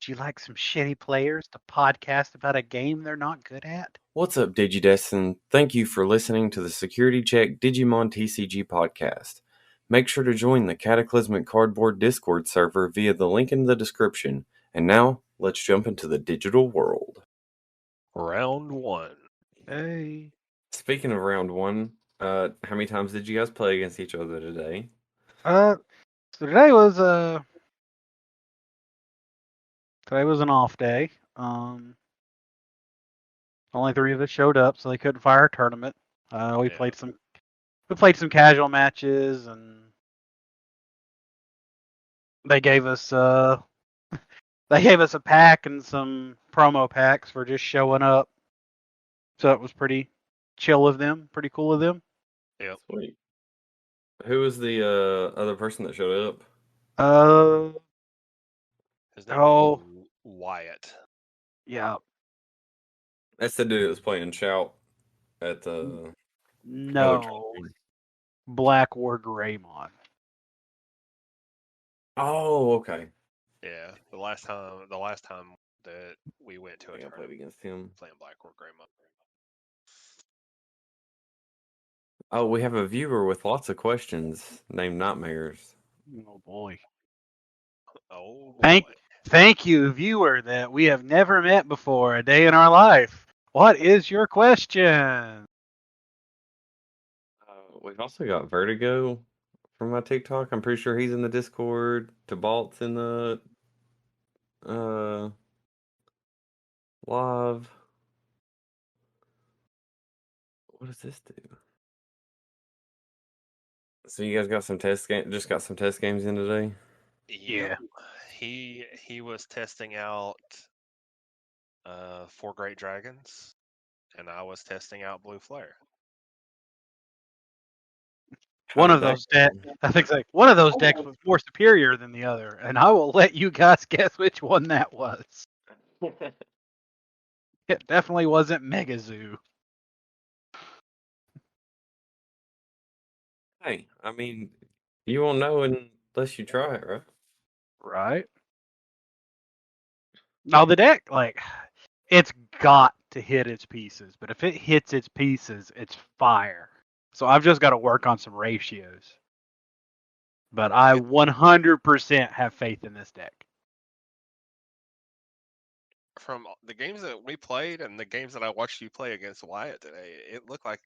Would you like some shitty players to podcast about a game they're not good at? What's up, DigiDestin? Thank you for listening to the Security Check Digimon TCG podcast. Make sure to join the Cataclysmic Cardboard Discord server via the link in the description. And now, let's jump into the digital world. Round 1. Hey. Speaking of round 1, how many times did you guys play against each other today? So today was an off day. Only 3 of us showed up, so they couldn't fire a tournament. We played some casual matches, and they gave us a pack and some promo packs for just showing up. So it was pretty chill of them, pretty cool of them. Yep. Sweet. Who was the other person that showed up? His name was Wyatt. Yeah. That's the dude that was playing Shout at the... No. Black or Greymon. Oh, okay. Yeah, the last time that we went to a tournament, played against him. Playing Black or Greymon. Oh, we have a viewer with lots of questions named Nightmayers. Oh boy. Oh boy. Thank you, viewer, that we have never met before a day in our life. What is your question? We've also got Vertigo from my TikTok. I'm pretty sure he's in the Discord. Tabalt's in the live. What does this do? So you guys got some test games in today? Yeah. He was testing out 4 Great Dragons, and I was testing out Blue Flare. One of those decks was more superior than the other, and I will let you guys guess which one that was. It definitely wasn't Megazoo. Hey, I mean, you won't know unless you try it, right? Right? Now the deck, it's got to hit its pieces, but if it hits its pieces, it's fire. So I've just got to work on some ratios. But I 100% have faith in this deck. From the games that we played and the games that I watched you play against Wyatt today, it looked like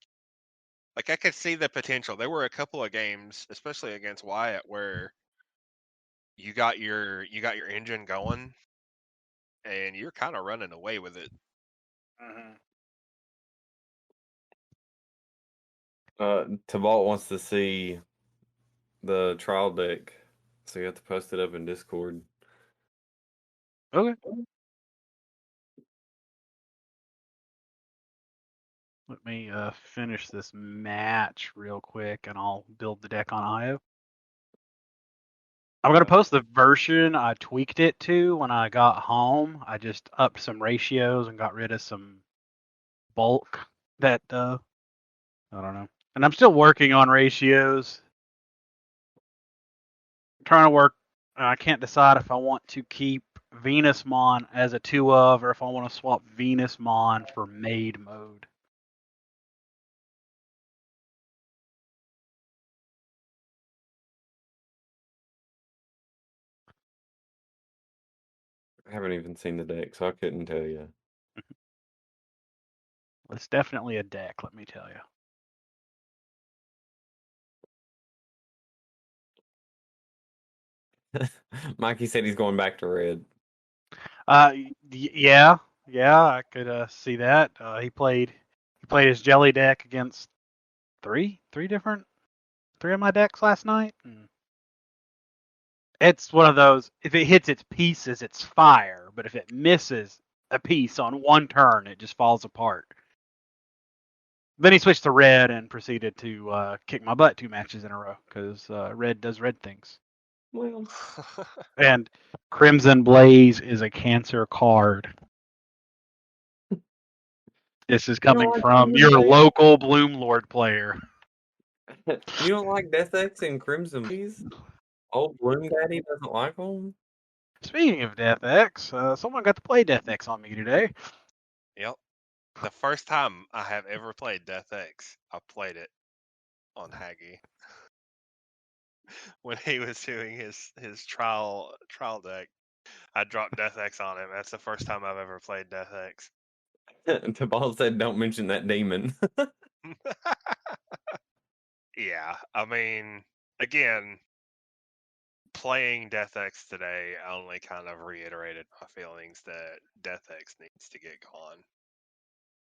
I could see the potential. There were a couple of games, especially against Wyatt, where you got your engine going and you're kind of running away with it. Tabalt wants to see the trial deck, so you have to post it up in Discord. Okay. Let me finish this match real quick, and I'll build the deck on IO. I'm going to post the version I tweaked it to when I got home. I just upped some ratios and got rid of some bulk that, I don't know. And I'm still working on ratios. I'm trying to work. I can't decide if I want to keep Venusmon as a 2-of or if I want to swap Venusmon for Maid mode. I haven't even seen the deck, so I couldn't tell you. It's definitely a deck, let me tell you. Mikey said he's going back to red. Yeah, I could see that. He played his jelly deck against three of my decks last night. It's one of those, if it hits its pieces, it's fire, but if it misses a piece on one turn, it just falls apart. Then he switched to red and proceeded to kick my butt 2 matches in a row, because red does red things. Well. And Crimson Blaze is a cancer card. This is coming from your local Bloomlord player. You don't like Death X and Crimson Blaze? Old Bloom Daddy doesn't like them? Speaking of Death X, someone got to play Death X on me today. Yep. The first time I have ever played Death X, I played it on Haggy when he was doing his trial deck. I dropped Death X on him. That's the first time I've ever played Death X. Tabal said, "Don't mention that demon." Yeah, I mean, again, playing Death X today only kind of reiterated my feelings that Death X needs to get gone.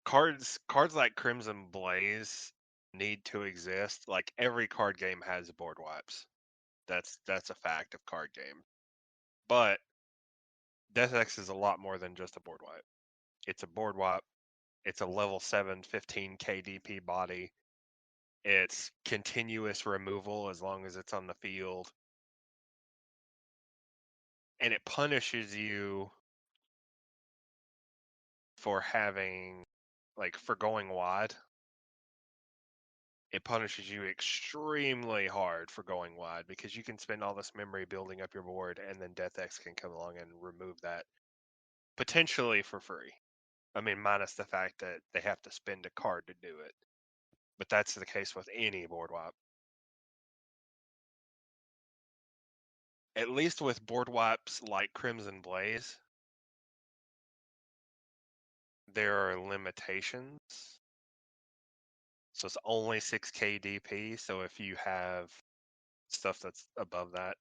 Cards like Crimson Blaze need to exist. Like every card game has board wipes. That's a fact of card game. But Death X is a lot more than just a board wipe. It's a board wipe. It's a level 7 15 KDP body. It's continuous removal as long as it's on the field. And it punishes you for having, like, for going wide. It punishes you extremely hard for going wide because you can spend all this memory building up your board, and then Death X can come along and remove that potentially for free. I mean, minus the fact that they have to spend a card to do it. But that's the case with any board wipe. At least with board wipes like Crimson Blaze, there are limitations. So it's only 6k DP. So if you have stuff that's above that,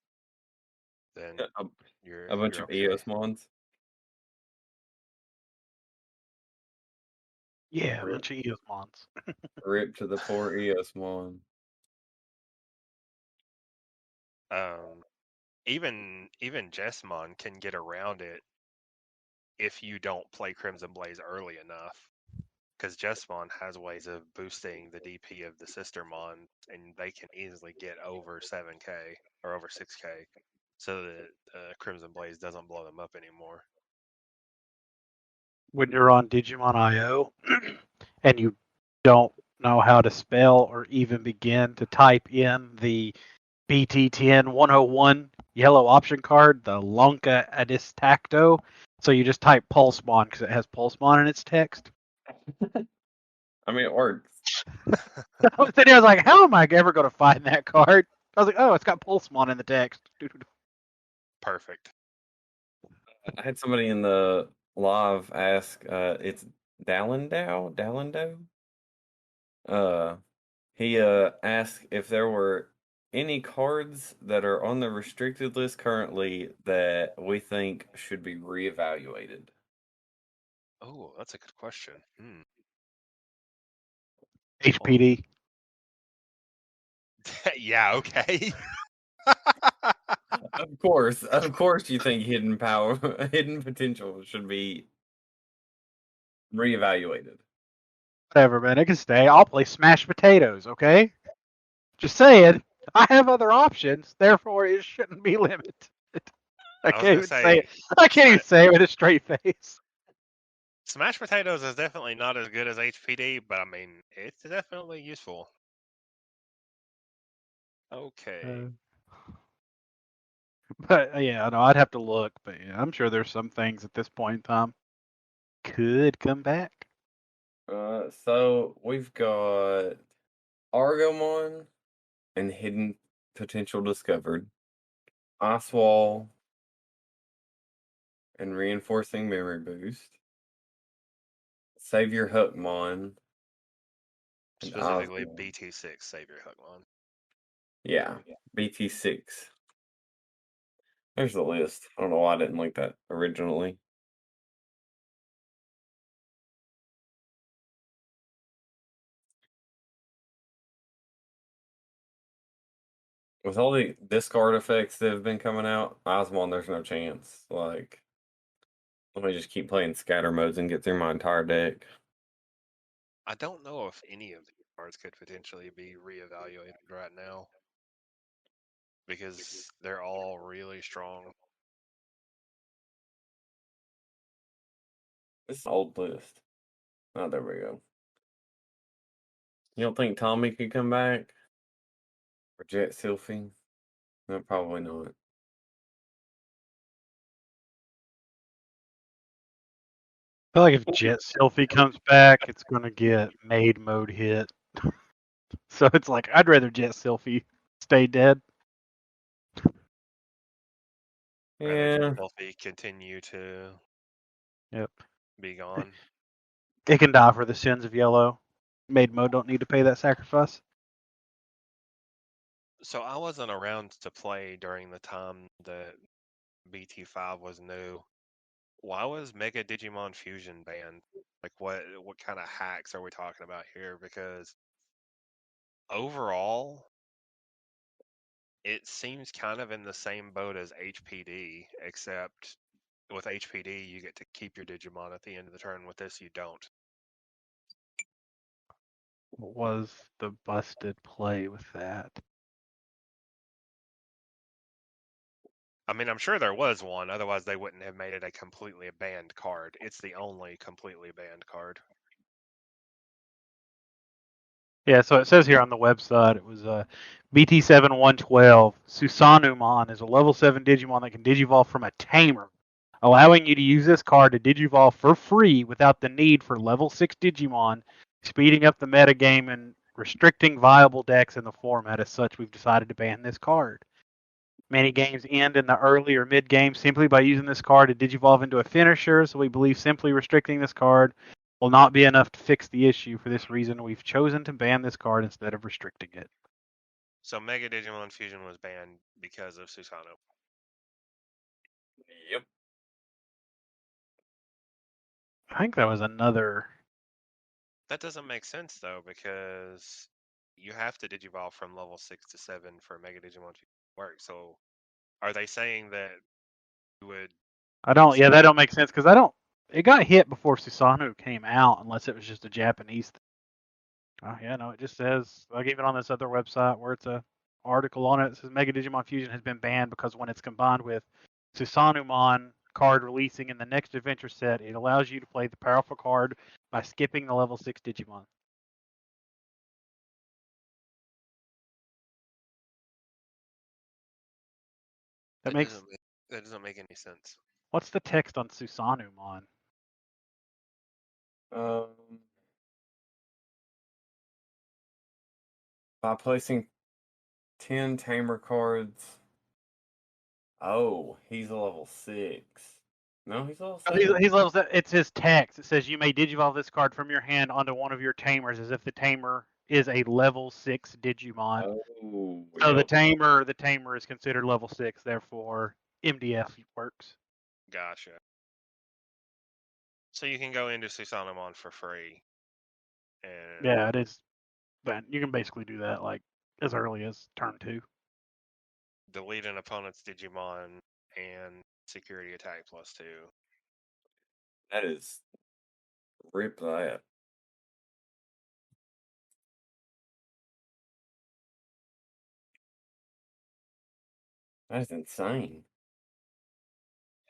then A bunch you're of okay. EOS mons. Yeah, a bunch of Eosmons. Rip to the poor EOS mon. Even Jessmon can get around it if you don't play Crimson Blaze early enough. Because Jessmon has ways of boosting the DP of the sister mon, and they can easily get over 7k or over 6k, so that Crimson Blaze doesn't blow them up anymore. When you're on Digimon IO and you don't know how to spell or even begin to type in the BT10 101 yellow option card, the Lonka Adistacto. So you just type Pulsemon because it has Pulsemon in its text. I mean, it works. I was sitting there, I was like, how am I ever going to find that card? I was like, oh, it's got Pulsemon in the text. Perfect. I had somebody in the live ask, it's Dallendow? He asked if there were any cards that are on the restricted list currently that we think should be reevaluated. Oh, that's a good question. HPD. Yeah, okay. Of course, you think hidden power, hidden potential should be reevaluated. Whatever, man. It can stay. I'll play Smash Potatoes, okay? Just saying. I have other options, therefore it shouldn't be limited. I I was can't gonna even say it. say, I can't even say it with a straight face. Smash Potatoes is definitely not as good as HPD, but I mean, it's definitely useful. Okay. But yeah, no, I'd have to look. But yeah, I'm sure there's some things at this point in time could come back. So we've got Argomon and hidden potential discovered, Ice Wall and reinforcing memory boost, Savior Hookmon, and Specifically Osmond. BT6 Savior Hookmon. Yeah, BT6. There's the list. I don't know why I didn't like that originally. With all the discard effects that have been coming out, Osmond, there's no chance. Like, let me just keep playing scatter modes and get through my entire deck. I don't know if any of these cards could potentially be reevaluated right now because they're all really strong. This is an old list. Oh, there we go. You don't think Tommy could come back? Or Jet Sylphie? No, probably not. I feel like if Jet Selfie comes back, it's gonna get maid mode hit. So it's like I'd rather Jet Selfie stay dead. Rather Yeah. just Selfie continue to Yep. be gone. It can die for the sins of yellow. Maid mode don't need to pay that sacrifice. So I wasn't around to play during the time that BT5 was new. Why was Mega Digimon Fusion banned? Like what kind of hacks are we talking about here? Because overall, it seems kind of in the same boat as HPD, except with HPD you get to keep your Digimon at the end of the turn. With this, you don't. What was the busted play with that? I mean, I'm sure there was one. Otherwise, they wouldn't have made it a completely banned card. It's the only completely banned card. Yeah, so it says here on the website it was BT7112. Susanumon is a level 7 Digimon that can Digivolve from a Tamer, allowing you to use this card to Digivolve for free without the need for level 6 Digimon, speeding up the metagame and restricting viable decks in the format. As such, we've decided to ban this card. Many games end in the early or mid game simply by using this card to Digivolve into a finisher, so we believe simply restricting this card will not be enough to fix the issue. For this reason, we've chosen to ban this card instead of restricting it. So Mega Digimon Fusion was banned because of Susano. Yep. I think that was another. That doesn't make sense though, because you have to Digivolve from level 6 to 7 for Mega Digimon to work. So are they saying that you would I don't. Yeah, that don't make sense because I don't. It got hit before Susanoo came out, unless it was just a Japanese thing. Oh yeah, no, it just says like even on this other website where it's a article on it, it says Mega Digimon Fusion has been banned because when it's combined with Susanumon card releasing in the next adventure set, it allows you to play the powerful card by skipping the level 6 Digimon. That makes. that doesn't make any sense. What's the text on Susanumon? By placing 10 tamer cards. Oh, he's a level 6. No, he's level 7. He's levels. It's his text. It says you may digivolve this card from your hand onto one of your tamers as if the tamer is a level 6 Digimon. Oh, So yep. the tamer is considered level 6. Therefore, MDF works. Gotcha. So you can go into Susanomon for free. And Yeah, it is. But you can basically do that like as early as turn 2. delete an opponent's Digimon and security attack +2. That is. Rip that. That is insane.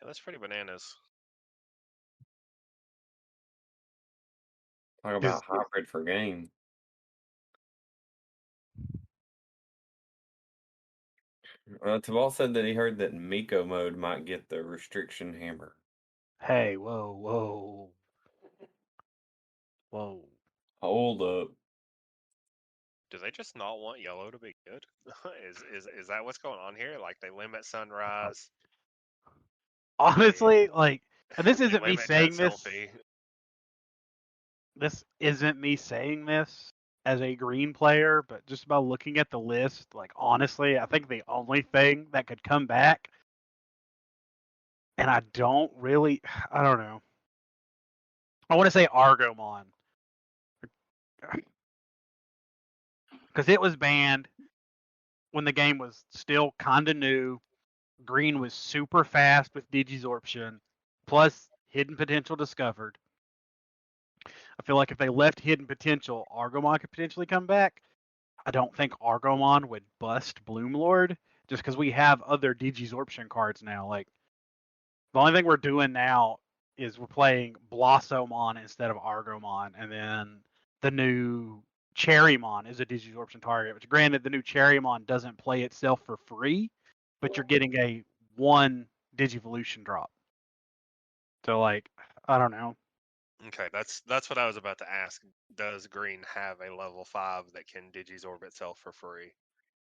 Yeah, that's pretty bananas. Talk about hybrid for game. Tabal said that he heard that Miko mode might get the restriction hammer. Hey, whoa. Hold up. Do they just not want yellow to be good? is that what's going on here? Like they limit Sunrise. Honestly, like, and this They isn't me limit Jet saying this. Selfie. This isn't me saying this as a green player, but just by looking at the list, like honestly, I think the only thing that could come back, and I don't know. I want to say Argomon. Because it was banned when the game was still kind of new. Green was super fast with Digisorption, plus Hidden Potential discovered. I feel like if they left Hidden Potential, Argomon could potentially come back. I don't think Argomon would bust Bloomlord just because we have other Digisorption cards now. Like the only thing we're doing now is we're playing Blossomon instead of Argomon, and then the new Cherrymon is a Digisorption target. Which, granted, the new Cherrymon doesn't play itself for free, but you're getting a 1 Digivolution drop. So, like, I don't know. Okay, that's what I was about to ask. Does green have a level 5 that can Digizorb itself for free?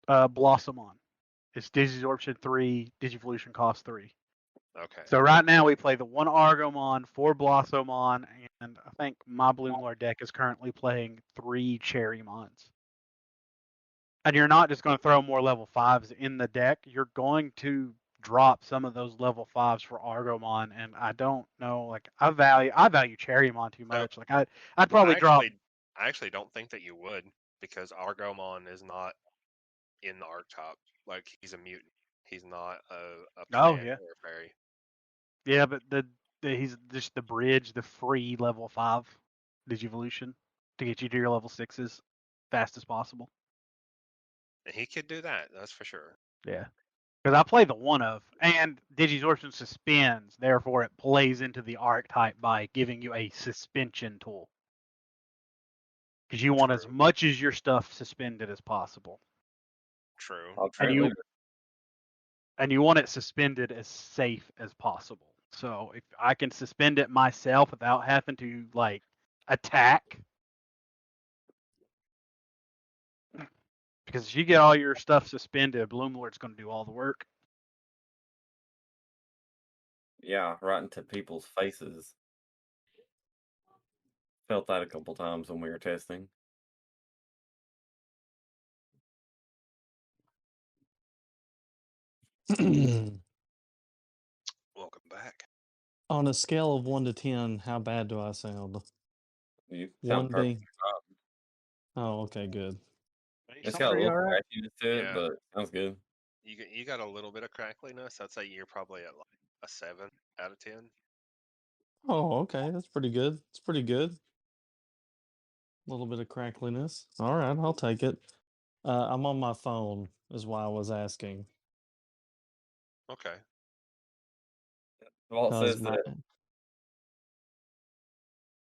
Blossomon. It's Digisorption 3, Digivolution cost 3. Okay. So right now we play the 1 Argomon, 4 Blossomon, and I think my Bloomlord deck is currently playing 3 Cherrymons. And you're not just going to throw more level 5s in the deck. You're going to drop some of those level 5s for Argomon, and I don't know. Like I value Cherrymon too So much. Like I'd probably drop. I actually don't think that you would, because Argomon is not in the archetype. Like, he's a mutant. He's not a Oh plant yeah, or a fairy. yeah, but he's just the bridge, the free level 5 Digivolution to get you to your level 6s fast as possible. And he could do that, that's for sure. Yeah. Because I play the 1 of, and Digisorption suspends, therefore it plays into the archetype by giving you a suspension tool. Because you want as much as your stuff suspended as possible. True. And you want it suspended as safe as possible. So if I can suspend it myself without having to like attack, because if you get all your stuff suspended, Bloomlord's going to do all the work. Yeah, right into people's faces. Felt that a couple times when we were testing. Welcome back. On a scale of 1 to 10, how bad do I sound? You One sound perfect. being. Oh, okay, good. It's got a little Alright. scratchiness to it, Yeah. but sounds good. You got a little bit of crackliness. I'd say you're probably at like a 7 out of 10. Oh, okay, that's pretty good. It's pretty good. A little bit of crackliness. All right, I'll take it. I'm on my phone, is why I was asking. Okay. Vault says My...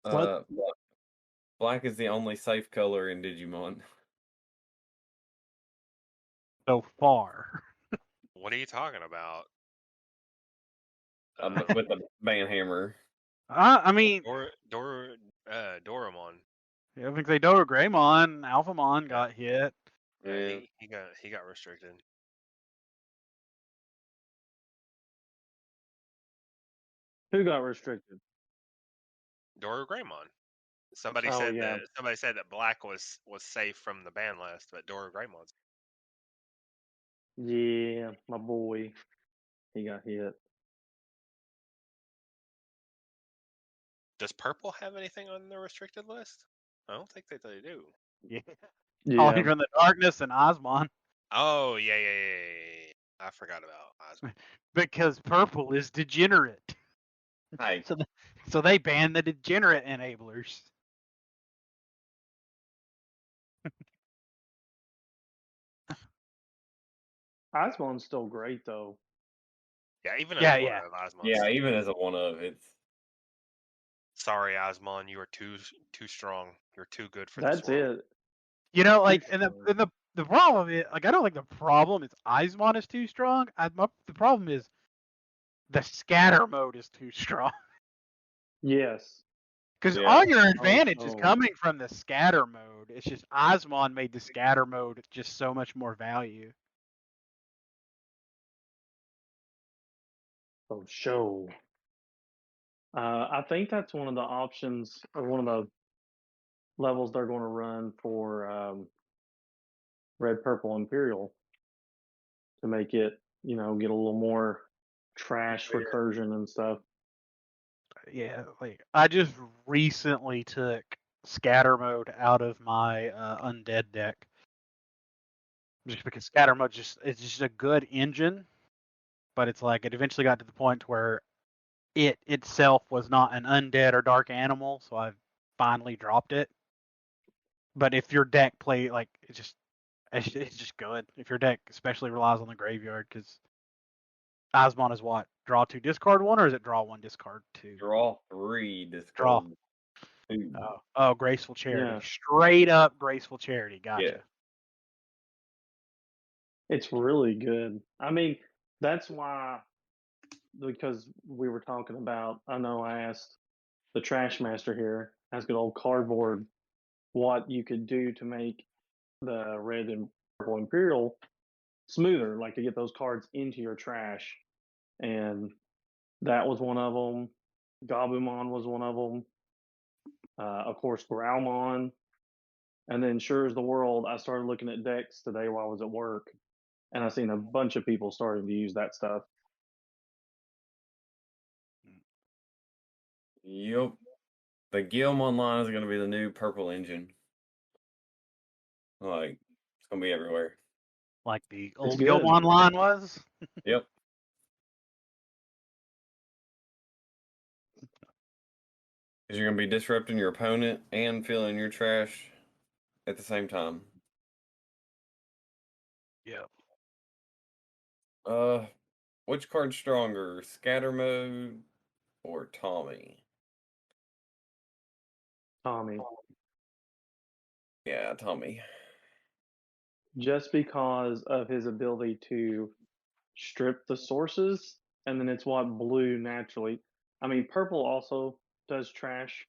that black is the only safe color in Digimon. So far. What are you talking about? With the banhammer. I mean, Doramon. I think they do. Greymon, Alphamon got hit. Yeah, he got restricted. Who got restricted? Greymon. Somebody Oh, said yeah. that black was safe from the ban list, but Greymon's. Yeah, my boy. He got hit. Does purple have anything on the restricted list? I don't think that they do. Yeah. Yeah. Calling from the darkness and Osmon. Oh yeah. I forgot about Osmon. Because purple is degenerate. Hey. So they banned the degenerate enablers. Osmond's still great though. Yeah, even as one of Osmon. Yeah, even as a one of, it's. Sorry, Osmon, you are too strong. You're too good for That's this world. it. You know, like, and the problem is, like, I don't think the problem is Osmon is too strong. The problem is the scatter mode is too strong. Yes. Because all your advantage is coming from the scatter mode. It's just Osmon made the scatter mode just so much more value. Oh, show. I think that's one of the options, or one of the levels they're going to run for Red, Purple, Imperial to make it, get a little more trash recursion and stuff. Yeah, like I just recently took scatter mode out of my undead deck, just because scatter mode it's just a good engine, but it's like it eventually got to the point where it itself was not an undead or dark animal, so I finally dropped it. But if your deck play like it's just good if your deck especially relies on the graveyard, because Osmon is what, draw 2 discard 1, or is it draw 1 discard 2? Draw 3 discard Draw 2. Oh, Graceful Charity. Yeah. Straight up Graceful Charity. Gotcha. Yeah. It's really good. I mean, that's why, because we were talking about, I know I asked the Trash Master here has good old cardboard what you could do to make the red and purple Imperial smoother, like to get those cards into your trash. And that was one of them. Gabumon was one of them. Of course, Growlmon. And then, sure as the world, I started looking at decks today while I was at work, and I seen a bunch of people starting to use that stuff. Yep. The Guilmon line is going to be the new purple engine. Like, it's going to be everywhere. Like the old good. Gilmon line was. Yep. Because you're going to be disrupting your opponent and filling your trash at the same time. Yep. Which card's stronger, Scatter Mode or Tommy? Tommy. Yeah, Tommy. Just because of his ability to strip the sources, and then it's what blue naturally. I mean, purple also does trash,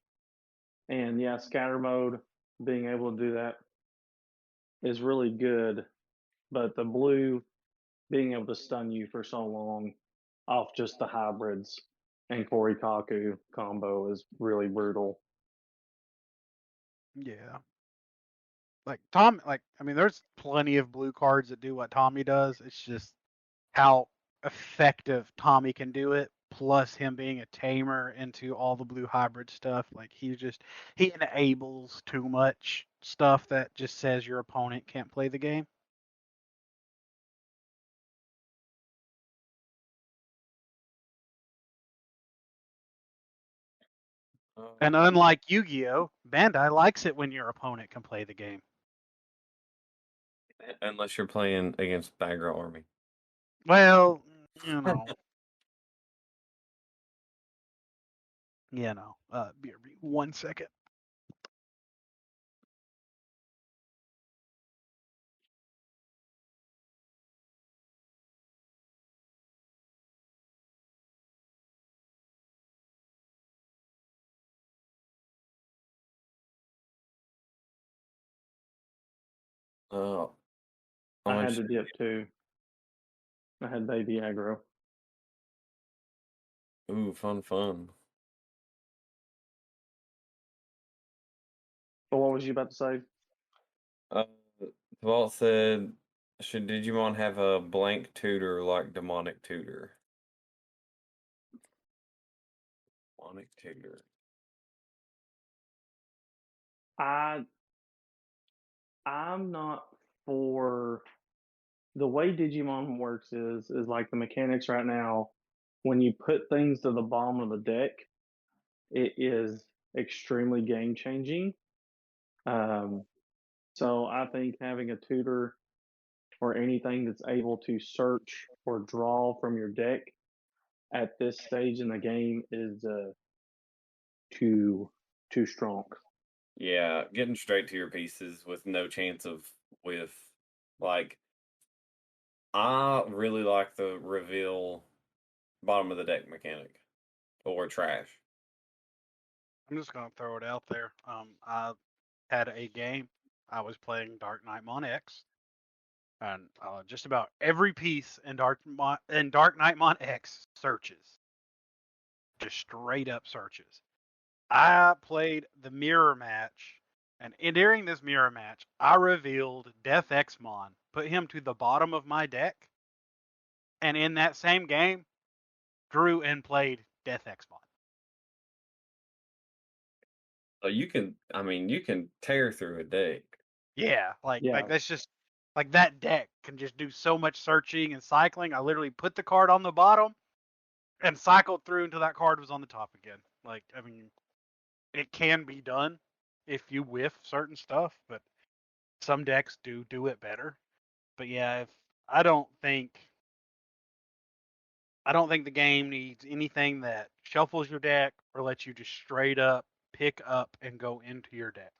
and yeah, scatter mode, being able to do that is really good. But the blue being able to stun you for so long off just the hybrids and Korikaku combo is really brutal. Yeah. Like Tom, I mean, there's plenty of blue cards that do what Tommy does. It's just how effective Tommy can do it, plus him being a tamer into all the blue hybrid stuff. Like he enables too much stuff that just says your opponent can't play the game. And unlike Yu-Gi-Oh, Bandai likes it when your opponent can play the game. Unless you're playing against Bagger Army. Well, you know. BRB, 1 second. I had to dip too. I had baby aggro. Ooh, fun. But what was you about to say? Vault said, should Digimon have a blank tutor like Demonic Tutor? Demonic Tutor. I'm not for the way Digimon works is like the mechanics right now. When you put things to the bottom of the deck, it is extremely game changing. So I think having a tutor or anything that's able to search or draw from your deck at this stage in the game is too strong. Yeah, getting straight to your pieces with no chance of whiff. Like, I really like the reveal bottom of the deck mechanic or trash. I'm just gonna throw it out there. I had a game. I was playing Dark Knightmon X, and just about every piece in Dark Knightmon X searches, just straight up searches. I played the mirror match, and during this mirror match, I revealed Death Xmon, put him to the bottom of my deck, and in that same game, drew and played Death Xmon. So you can tear through a deck. Yeah, like that's just like that deck can just do so much searching and cycling. I literally put the card on the bottom and cycled through until that card was on the top again. Like, I mean, it can be done if you whiff certain stuff, but some decks do it better. But yeah, I don't think the game needs anything that shuffles your deck or lets you just straight up pick up and go into your deck.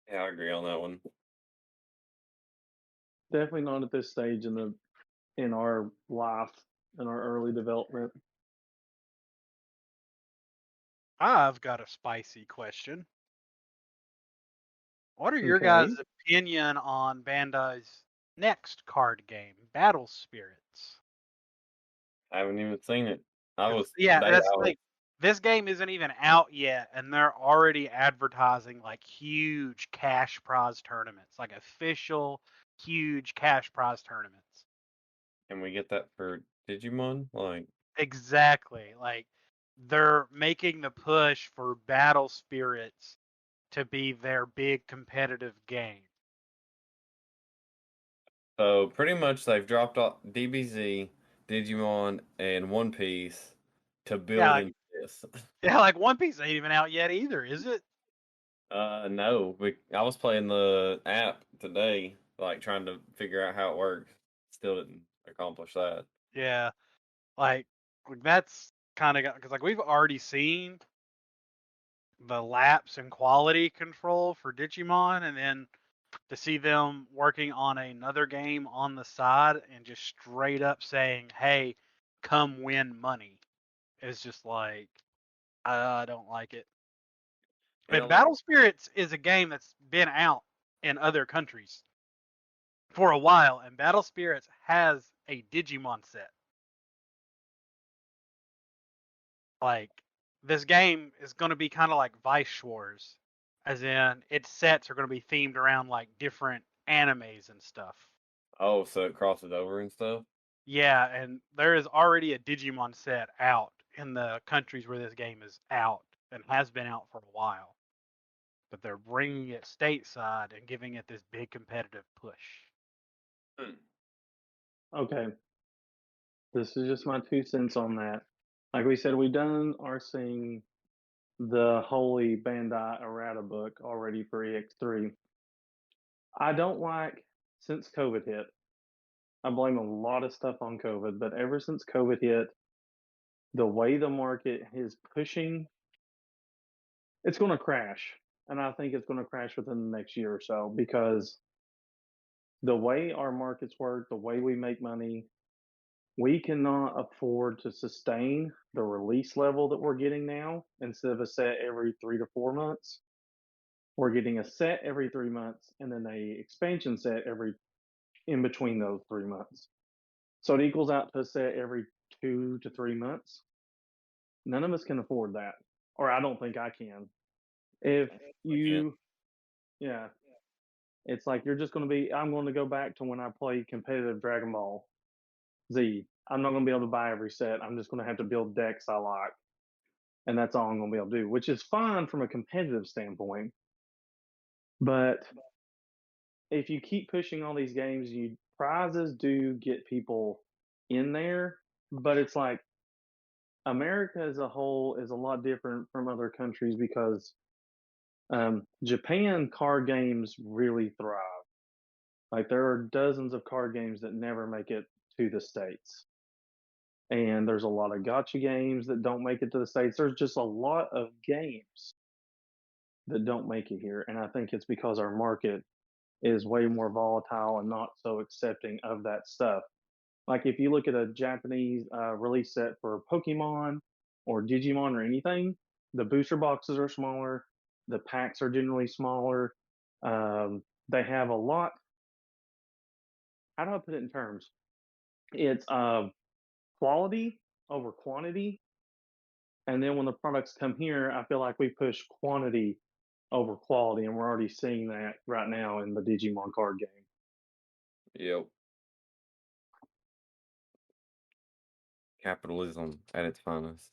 Yeah, I agree on that one. Definitely not at this stage in our life, in our early development. I've got a spicy question. What are your Okay. guys' opinion on Bandai's next card game, Battle Spirits? I haven't even seen it. I 'Cause, was yeah, they that's I the was thing. This game isn't even out yet, and they're already advertising like huge cash prize tournaments, like official huge cash prize tournaments. Can we get that for Digimon? Like, Exactly. Like they're making the push for Battle Spirits to be their big competitive game. so pretty much they've dropped off DBZ, Digimon, and One Piece to Yeah, build like into this. yeah, like One Piece ain't even out yet either, is it? No, I was playing the app today, like trying to figure out how it works. Still didn't accomplish that. Yeah. Like that's kind of because like we've already seen the lapse in quality control for Digimon, and then to see them working on another game on the side and just straight up saying, "Hey, come win money," is just like I don't like it. And And Battle Spirits is a game that's been out in other countries for a while, and Battle Spirits has a Digimon set. Like this game is going to be kind of like Vice Shores, as in its sets are going to be themed around like different animes and stuff. oh, so it crosses over and stuff. Yeah, and there is already a Digimon set out in the countries where this game is out and has been out for a while. But they're bringing it stateside and giving it this big competitive push. Hmm. Okay. This is just my 2 cents on that. Like we said, we done are seeing the Holy Bandai errata book already for EX3. I don't like since COVID hit. I blame a lot of stuff on COVID, but ever since COVID hit, the way the market is pushing, it's going to crash. And I think it's going to crash within the next year or so because the way our markets work, the way we make money, we cannot afford to sustain the release level that we're getting now. Instead of a set every 3 to 4 months, we're getting a set every 3 months and then a expansion set every in between those 3 months. So it equals out to a set every 2 to 3 months. None of us can afford that, or I don't think I can. If Again, you, yeah, it's like you're just going to be. I'm going to go back to when I played competitive Dragon Ball Z. I'm not going to be able to buy every set. I'm just going to have to build decks I like, and that's all I'm going to be able to do, which is fine from a competitive standpoint. But if you keep pushing all these games, you prizes do get people in there, but it's like America as a whole is a lot different from other countries because Japan card games really thrive. Like there are dozens of card games that never make it to the states, and there's a lot of gotcha games that don't make it to the states. There's just a lot of games that don't make it here, and I think it's because our market is way more volatile and not so accepting of that stuff. Like if you look at a Japanese release set for Pokemon or Digimon or anything, the booster boxes are smaller, the packs are generally smaller. They have a lot. How do I put it in terms? It's quality over quantity, and then when the products come here, I feel like we push quantity over quality, and we're already seeing that right now in the Digimon card game. yep. Capitalism at its finest.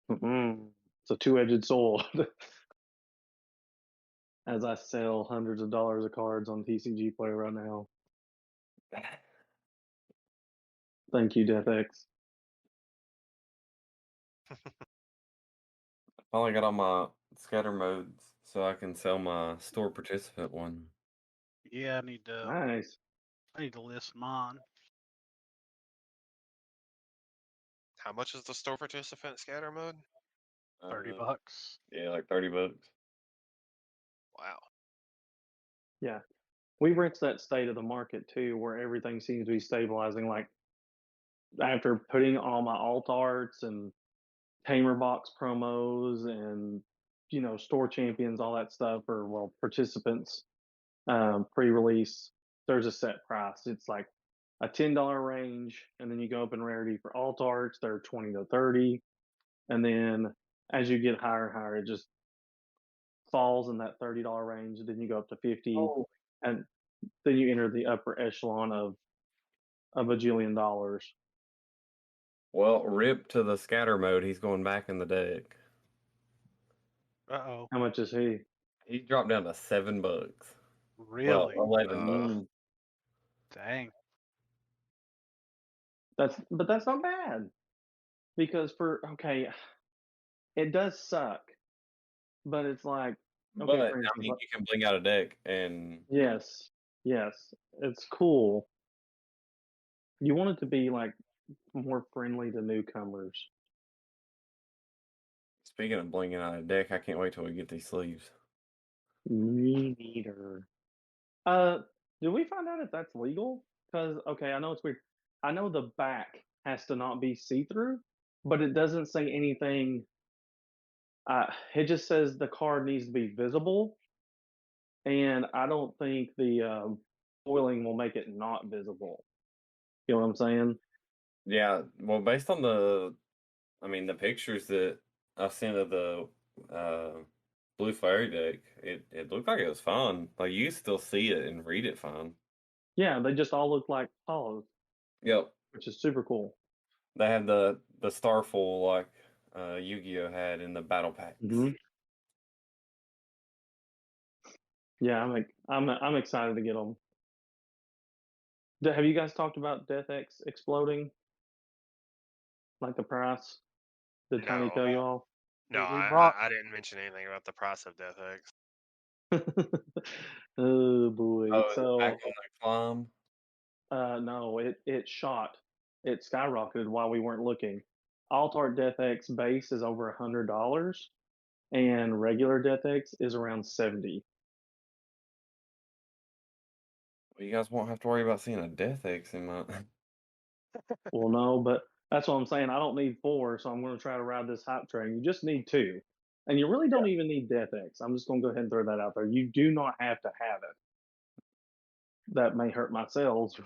It's a two-edged sword. As I sell hundreds of dollars of cards on TCG Play right now. Thank you, DeathX. Finally got all my scatter modes so I can sell my store participant one. Yeah, Nice. I need to list mine. How much is the store participant scatter mode? $30. Yeah, like $30. Wow. Yeah. We've reached that state of the market too where everything seems to be stabilizing. Like after putting all my alt arts and Tamer box promos and store champions, all that stuff, or participants pre-release. There's a set price. It's like a $10 range, and then you go up in rarity for alt arts. They're 20 to 30, and then as you get higher and higher, it just falls in that $30 range. Then you go up to 50, Oh. and then you enter the upper echelon of a bajillion dollars. Well, rip to the scatter mode. He's going back in the deck. Uh-oh. How much is he? He dropped down to $7. Really? Well, $11. Dang. That's not bad, because it does suck, but it's like, But okay, I for instance, mean, you can bling out a deck, and yes, it's cool. You want it to be like more friendly to newcomers. speaking of blinging out a deck, I can't wait till we get these sleeves. Me neither. Did we find out if that's legal? Because I know it's weird. I know the back has to not be see-through, but it doesn't say anything. It just says the card needs to be visible, and I don't think the foiling will make it not visible. You know what I'm saying? Yeah, well, based on the pictures that I sent of the Blue Fairy deck, it looked like it was fine. Like, you could still see it and read it fine. Yeah, they just all look like hollows, Yep. which is super cool. They had the Starfall like Yu-Gi-Oh had in the battle packs. Yeah, I'm excited to get them. Have you guys talked about Death X exploding? Like the price? Did Tony tell you all? No, We brought- I didn't mention anything about the price of Death X. Oh boy! Oh, So back on that climb. no, it shot. It skyrocketed while we weren't looking. Alt Art Death X base is over $100, and regular Death X is around 70. Well, you guys won't have to worry about seeing a Death X in my. Well, no, but that's what I'm saying. I don't need 4, so I'm going to try to ride this hype train. You just need 2, and you really don't even need Death X. I'm just going to go ahead and throw that out there. You do not have to have it. That may hurt my sales.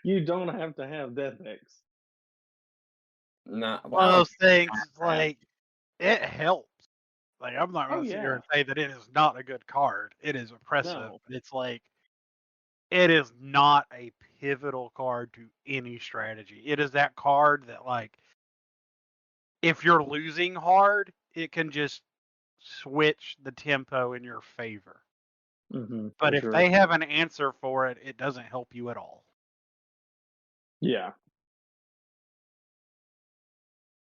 You don't have to have Death X. Nah, One of those things, like, it helps. Like, I'm not going to sit here yeah. and say that it is not a good card. It is oppressive. No. But it's like, it is not a pivotal card to any strategy. It is that card that, like, if you're losing hard, it can just switch the tempo in your favor. But if they have an answer for it, it doesn't help you at all. Yeah.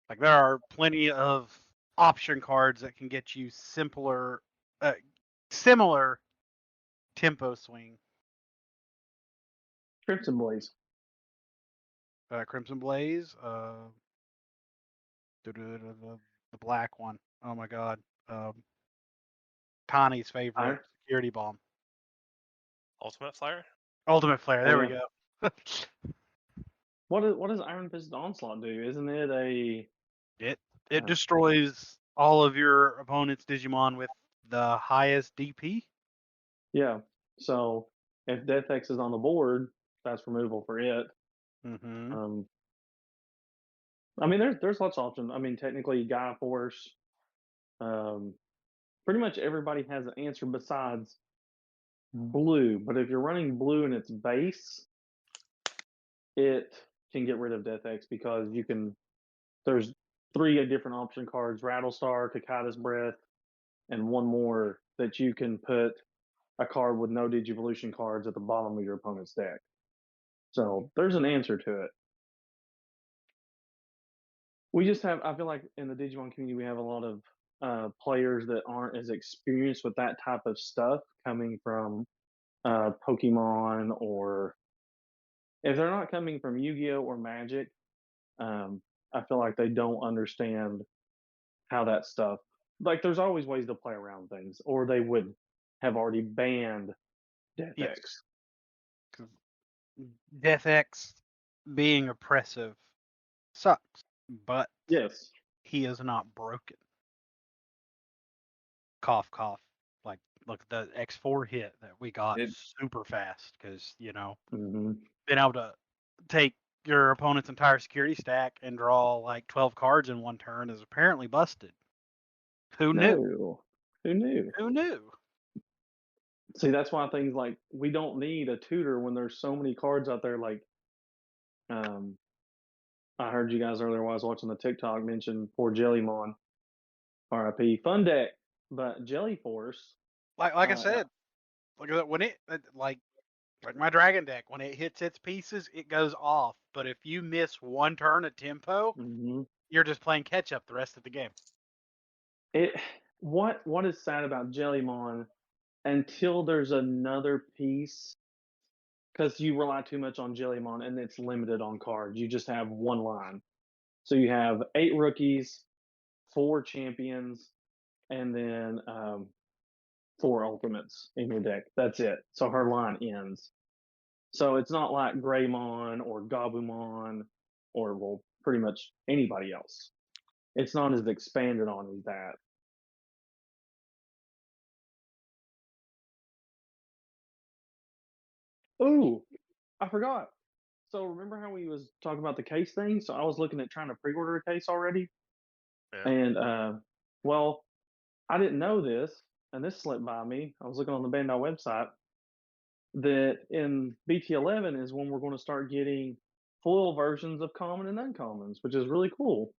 Like, there are plenty of option cards that can get you similar tempo swing. Crimson Blaze. Crimson Blaze, the black one. Oh my god. Tawny's favorite security bomb. Ultimate Flare? Ultimate Flare, there we go. What does Iron Fist Onslaught do? Isn't it a It destroys all of your opponent's Digimon with the highest DP? Yeah. So if Death X is on the board, that's removal for it. Mm-hmm. I mean, there's lots of options. I mean, technically, Gaia Force. Pretty much everybody has an answer besides blue. But if you're running blue in its base, it can get rid of Death X because you can. There's 3 different option cards: Rattlestar, Kakata's Breath, and one more that you can put a card with no Digivolution cards at the bottom of your opponent's deck. So there's an answer to it. We just have, I feel like in the Digimon community, we have a lot of players that aren't as experienced with that type of stuff coming from Pokemon, or if they're not coming from Yu-Gi-Oh or Magic, I feel like they don't understand how that stuff, like there's always ways to play around things, or they would have already banned Death X. Death X being oppressive sucks, but yes, he is not broken. Cough, cough. Like, look at the X4 hit that we got super fast because, Mm-hmm. being able to take your opponent's entire security stack and draw like 12 cards in one turn is apparently busted. Who knew? No. Who knew? Who knew? See, that's why things like we don't need a tutor when there's so many cards out there. Like, I heard you guys earlier while I was watching the TikTok mention poor Jellymon, RIP, fun deck, but Jelly Force. Like I said, when it like my dragon deck, when it hits its pieces, it goes off. But if you miss one turn of tempo, you're just playing catch up the rest of the game. What is sad about Jellymon, until there's another piece, because you rely too much on Jellymon and it's limited on cards. You just have one line. So you have 8 rookies, 4 champions, and then 4 ultimates in your deck. That's it. So her line ends. So it's not like Greymon or Gabumon or, well, pretty much anybody else. It's not as expanded on as that. Ooh, I forgot. So remember how we was talking about the case thing? So I was looking at trying to pre-order a case already. Yeah. And well, I didn't know this, and this slipped by me. I was looking on the Bandai website that in BT11 is when we're going to start getting full versions of common and uncommons, which is really cool.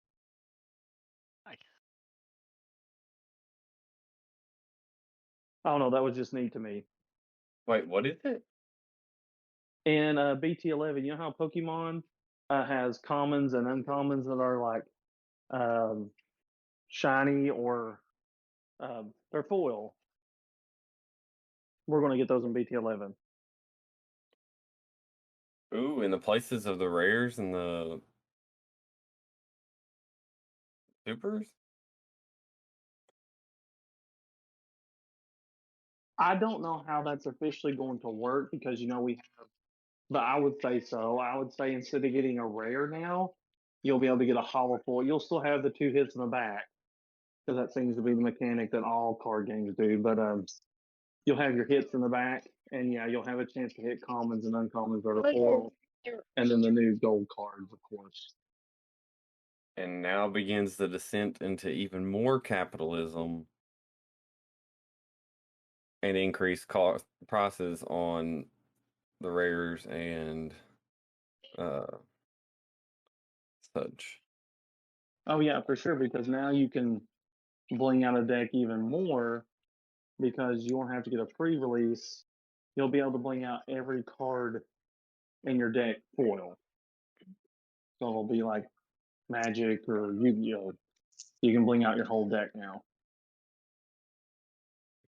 I don't know, that was just neat to me. Wait, what is it? In BT11, you know how Pokemon has commons and uncommons that are like shiny or they're foil. We're going to get those in BT11. Ooh, in the places of the rares and the supers? I don't know how that's officially going to work because we have, but I would say so. I would say instead of getting a rare now, you'll be able to get a hollow foil. You'll still have the 2 hits in the back because that seems to be the mechanic that all card games do. But you'll have your hits in the back, and yeah, you'll have a chance to hit commons and uncommons that are foil, and then the new gold cards, of course. And now begins the descent into even more capitalism and increased cost prices on the rares and such. Oh yeah, for sure, because now you can bling out a deck even more because you won't have to get a pre-release. You'll be able to bling out every card in your deck foil. So it'll be like Magic or Yu-Gi-Oh! You can bling out your whole deck now.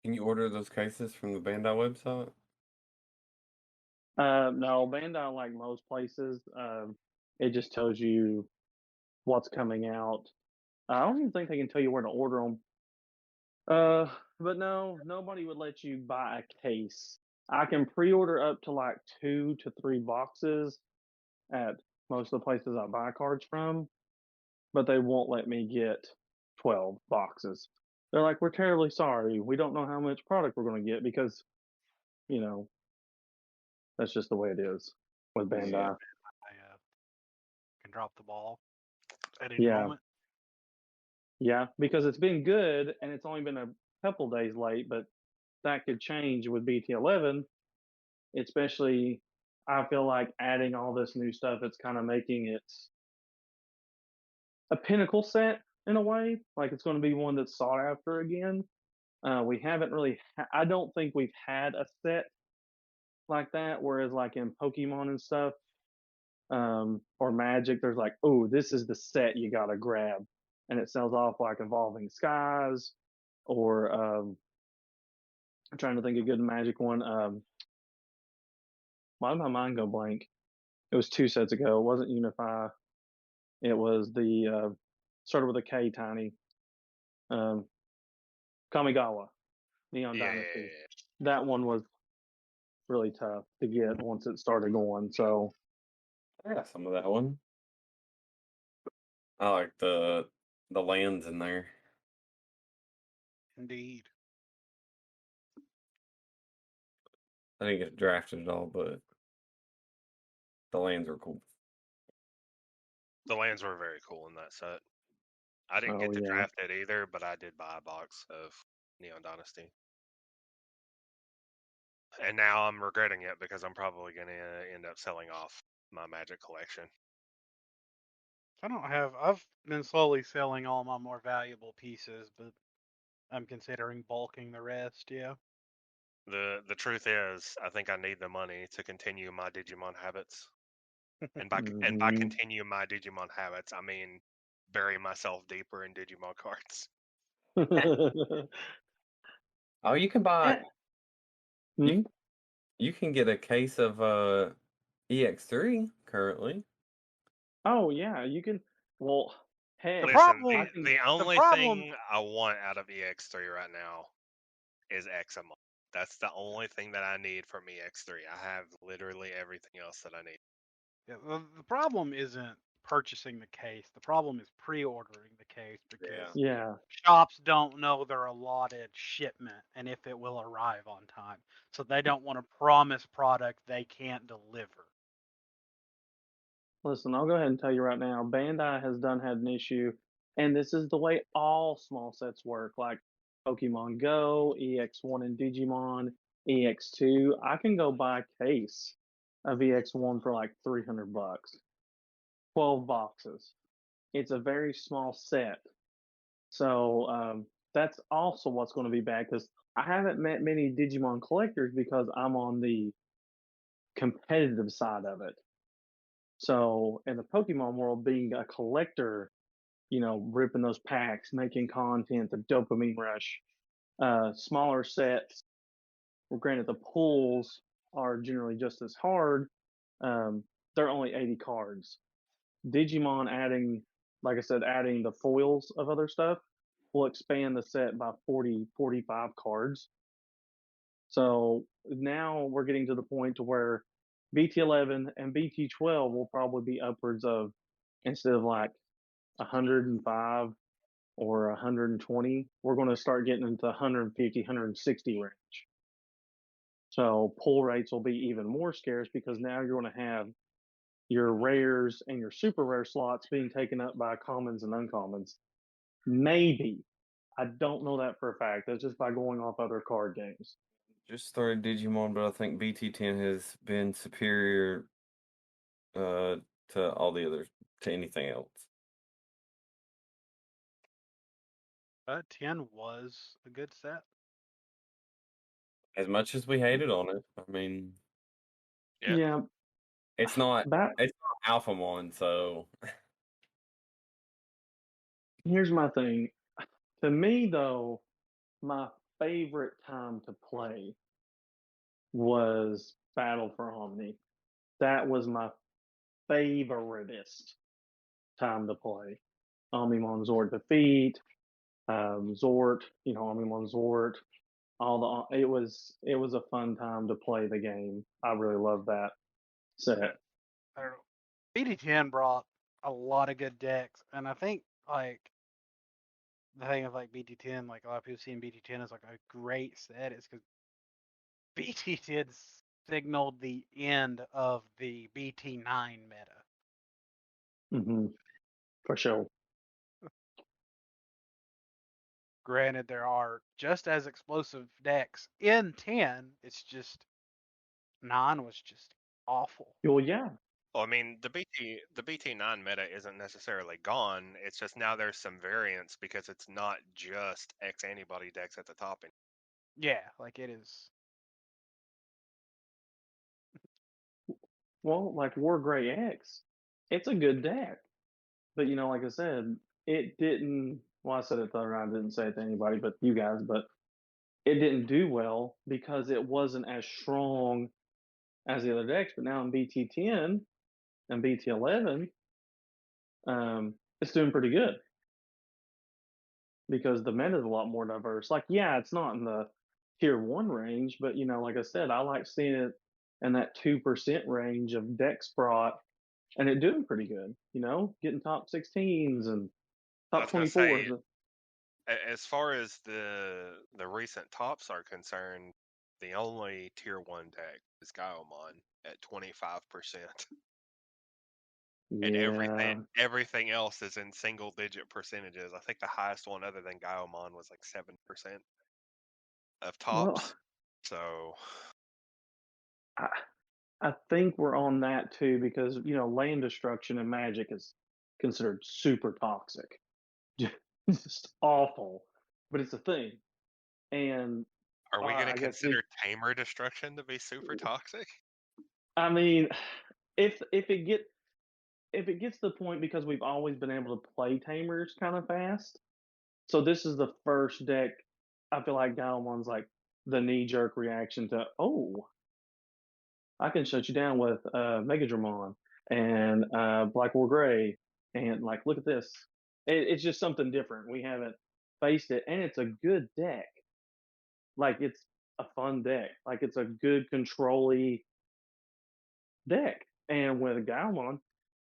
Can you order those cases from the Bandai website? No, Bandai, like most places, it just tells you what's coming out. I don't even think they can tell you where to order them. But no, nobody would let you buy a case. I can pre-order up to like 2 to 3 boxes at most of the places I buy cards from, but they won't let me get 12 boxes. They're like, we're terribly sorry. We don't know how much product we're going to get because, that's just the way it is with Bandai. Yeah. Can drop the ball at any moment. Yeah, because it's been good and it's only been a couple days late, but that could change with BT11, especially I feel like adding all this new stuff, it's kind of making it a pinnacle set in a way. Like it's going to be one that's sought after again. We haven't really, I don't think we've had a set like that, whereas like in Pokemon and stuff, or Magic, there's like, oh, this is the set you got to grab. And it sells off like Evolving Skies or I'm trying to think of a good Magic one. Why did my mind go blank? It was 2 sets ago. It wasn't Unify. It was the started with a K, tiny. Kamigawa, Neon Dynasty. That one was really tough to get once it started going. So I got some of that one. I like the the lands in there. Indeed. I didn't get drafted at all, but the lands are cool. The lands were very cool in that set. I didn't Oh get to yeah. draft it either, but I did buy a box of Neon Dynasty. And now I'm regretting it because I'm probably going to end up selling off my Magic collection. I've been slowly selling all my more valuable pieces, but I'm considering bulking the rest, yeah. The truth is, I think I need the money to continue my Digimon habits. And by Mhm. continue my Digimon habits, I mean bury myself deeper in Digimon cards. Oh, you can buy. Hmm? You can get a case of EX3 currently. Oh yeah, you can. Well, heck, Listen, I can. the only problem- thing I want out of EX3 right now is Examon. That's the only thing that I need from EX3. I have literally everything else that I need. Yeah, the problem isn't purchasing the case. The problem is pre-ordering the case because Yeah. shops don't know their allotted shipment and if it will arrive on time. So they don't want to promise product they can't deliver. Listen, I'll go ahead and tell you right now, Bandai has had an issue, and this is the way all small sets work, like Pokemon Go, EX1 and Digimon, EX2. I can go buy a case of EX1 for like $300, 12 boxes. It's a very small set. So that's also what's going to be bad because I haven't met many Digimon collectors because I'm on the competitive side of it. So in the Pokemon world, being a collector, ripping those packs, making content, the dopamine rush, smaller sets. Well, granted, the pulls are generally just as hard. They're only 80 cards. Digimon adding, like I said, adding the foils of other stuff will expand the set by 40, 45 cards. So now we're getting to the point to where BT11 and BT12 will probably be upwards of, instead of like 105 or 120, we're going to start getting into 150, 160 range. So pull rates will be even more scarce because now you're going to have your rares and your super rare slots being taken up by commons and uncommons. Maybe. I don't know that for a fact. That's just by going off other card games. Just started Digimon, but I think BT10 has been superior to all the others, to anything else. 10 was a good set. As much as we hated on it, I mean, Yeah. it's not That Alphamon, so here's my thing. To me, though, my favorite time to play was Battle for Omni. That was my favoriteest time to play. Omnimon Zord Defeat, Zort, Omnimon Zort. It was a fun time to play the game. I really love that set. I don't know. BD10 brought a lot of good decks, and I think like the thing of like BT10, like a lot of people seeing BT10 as like a great set is because BT10 signaled the end of the BT9 meta. Hmm. For sure. Granted, there are just as explosive decks in 10. It's just 9 was just awful. Well, yeah. Well, I mean, the BT9 meta isn't necessarily gone. It's just now there's some variants because it's not just X antibody decks at the top. Yeah, like it is. Well, like War Gray X, it's a good deck. But like I said, it didn't. Well, I said it the other night. I didn't say it to anybody but you guys. But it didn't do well because it wasn't as strong as the other decks. But now in BT10 and BT11, it's doing pretty good because the meta is a lot more diverse. Like, yeah, it's not in the tier one range, but like I said, I like seeing it in that 2% range of deck sprot, and it doing pretty good. Getting top 16s and I Top was gonna 24. say, as far as the recent tops are concerned, the only tier 1 deck is Gaiomon at 25%. And Yeah. everything else is in single digit percentages. I think the highest one other than Gaiomon was like 7% of Well, tops. So I think we're on that too because land destruction in Magic is considered super toxic, just awful, but it's a thing. And are we going to I guess we, consider tamer destruction to be super toxic? I mean, if it gets to the point because we've always been able to play Tamers kind of fast, so this is the first deck. I feel like Galamon's like the knee jerk reaction to, oh, I can shut you down with Megadramon and Black War Gray, and like, look at this. It's just something different. We haven't faced it, and it's a good deck. Like, it's a fun deck. Like, it's a good control-y deck. And with Gaumon,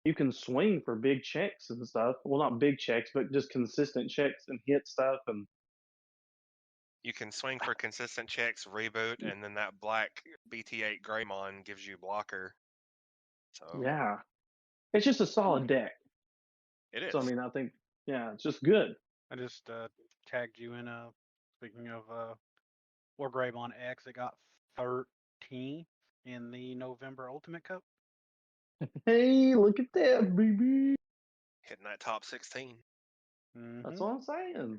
you can swing for big checks and stuff. Well, not big checks, but just consistent checks and hit stuff. And You can swing for consistent checks, reboot, and then that black BT8 Greymon gives you blocker. So yeah, it's just a solid deck. it is. So I mean, I think it's just good. I just tagged you in. Speaking of Wargreymon X, it got 13 in the November Ultimate Cup. Hey, look at that, baby. Hitting that top 16. Mm-hmm. That's what I'm saying.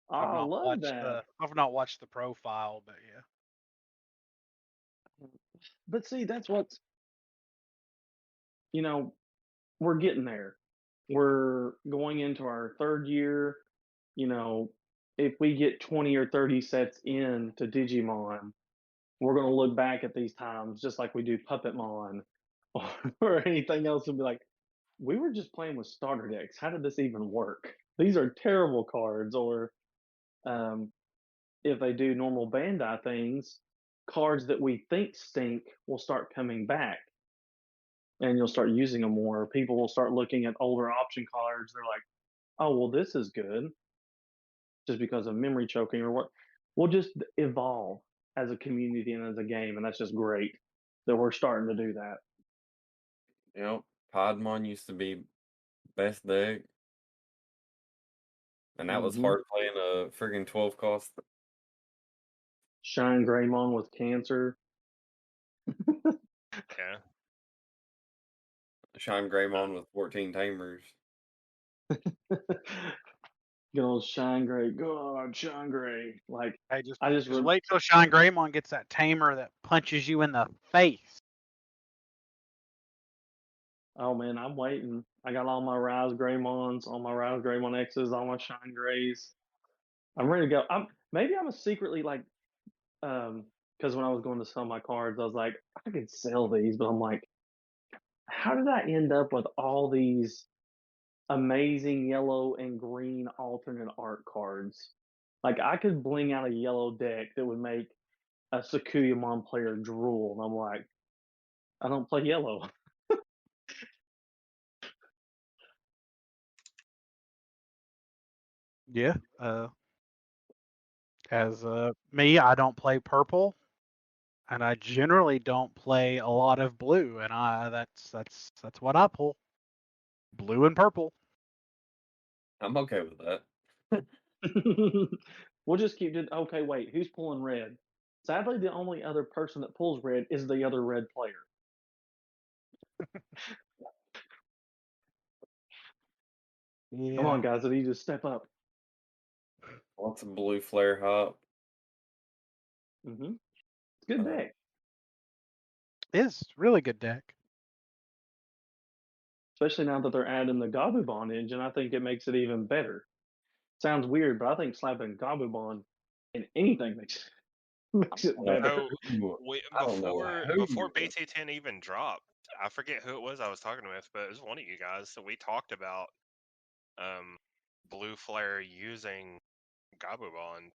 I've I not love watched that. I've not watched the profile, but yeah. But see, that's what's we're getting there. We're going into our third year. If we get 20 or 30 sets in to Digimon, we're going to look back at these times just like we do Puppetmon or anything else and be like, we were just playing with starter decks. How did this even work? These are terrible cards. Or if they do normal Bandai things, cards that we think stink will start coming back and you'll start using them more. People will start looking at older option cards. They're like, oh, well, this is good just because of memory choking or what. We'll just evolve as a community and as a game. And that's just great that we're starting to do that. Yep, Podmon used to be best deck, and that was Mhm. hard playing a friggin' 12 cost. Shine Greymon with cancer. Yeah. Shine Greymon with 14 tamers. Good old Shine Gray. God, Shine Gray. Like, Hey, just I just wait till Shine Greymon gets that tamer that punches you in the face. oh man, I'm waiting. I got all my Rise Greymons, all my Rise Greymon X's, all my Shine Grays. I'm ready to go. Maybe I'm a secretly like because when I was going to sell my cards, I was like, I could sell these, but I'm like, how did I end up with all these amazing yellow and green alternate art cards? Like I could bling out a yellow deck that would make a Sakuyamon player drool, and I'm like, I don't play yellow. Yeah. As me, I don't play purple, and I generally don't play a lot of blue, and that's what I pull. Blue and purple. I'm okay with that. We'll just keep it. Okay, wait, who's pulling red? Sadly, the only other person that pulls red is the other red player. Yeah. Come on, guys, I need you to step up. Lots of blue flare hop. Mm-hmm. It's a good deck. It's really good deck. Especially now that they're adding the Gabubon engine, I think it makes it even better. Sounds weird, but I think slapping Gabubon in anything makes it better. So I don't know before who. BT10 even dropped, I forget who it was I was talking with, but it was one of you guys. So we talked about Blue Flare using Gabubon.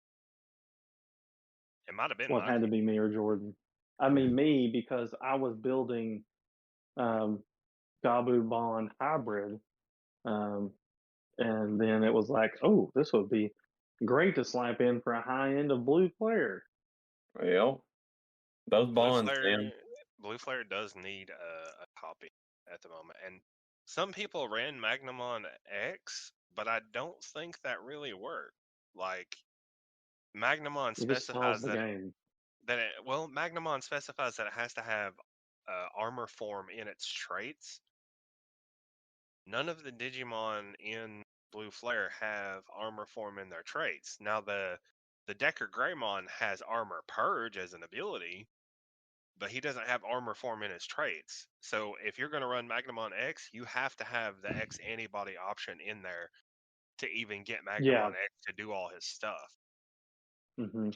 It might have been Well, it had to Mikey. be me or Jordan. I mean, me because I was building Gabubon hybrid. And then it was like, oh, this would be great to slap in for a high end of blue flare. Well, those Blue bonds, Flare, man. Blue Flare does need a copy at the moment, and some people ran Magnamon X, but I don't think that really worked. Like Magnamon It just stalls specifies the game. Magnamon specifies that it has to have armor form in its traits. None of the Digimon in Blue Flare have armor form in their traits. Now the Decker Greymon has armor purge as an ability, but he doesn't have armor form in his traits. So if you're going to run Magnamon X, you have to have the X antibody option in there to even get Yeah. Magnamon X to do all his stuff. Hmm.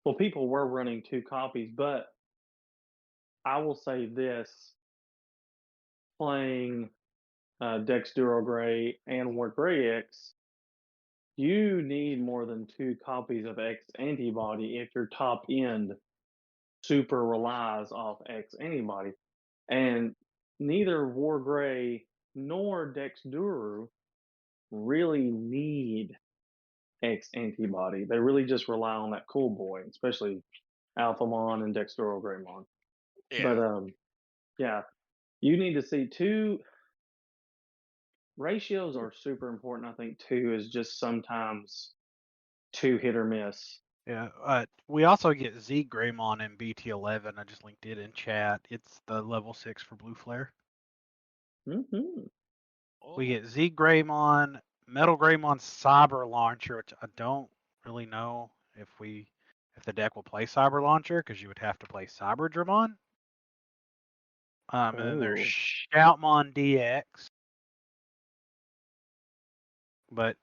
Well, people were running 2 copies, but I will say this: playing Dex Duro Gray and War Gray X, you need more than 2 copies of X antibody if your top end super relies off X antibody. And neither War Gray nor Dex Duro really need X antibody. They really just rely on that cool boy, especially Alphamon and Dex Duro Greymon. Yeah. But yeah, you need to see 2 ratios are super important. I think 2 is just sometimes too hit or miss. Yeah. We also get Z Greymon in BT11. I just linked it in chat. It's the level 6 for Blue Flare. Hmm. We Oh, get Z Greymon, Metal Greymon Cyber Launcher, which I don't really know if the deck will play Cyber Launcher, because you would have to play Cyber Dramon. And then there's Oh, Shoutmon DX. But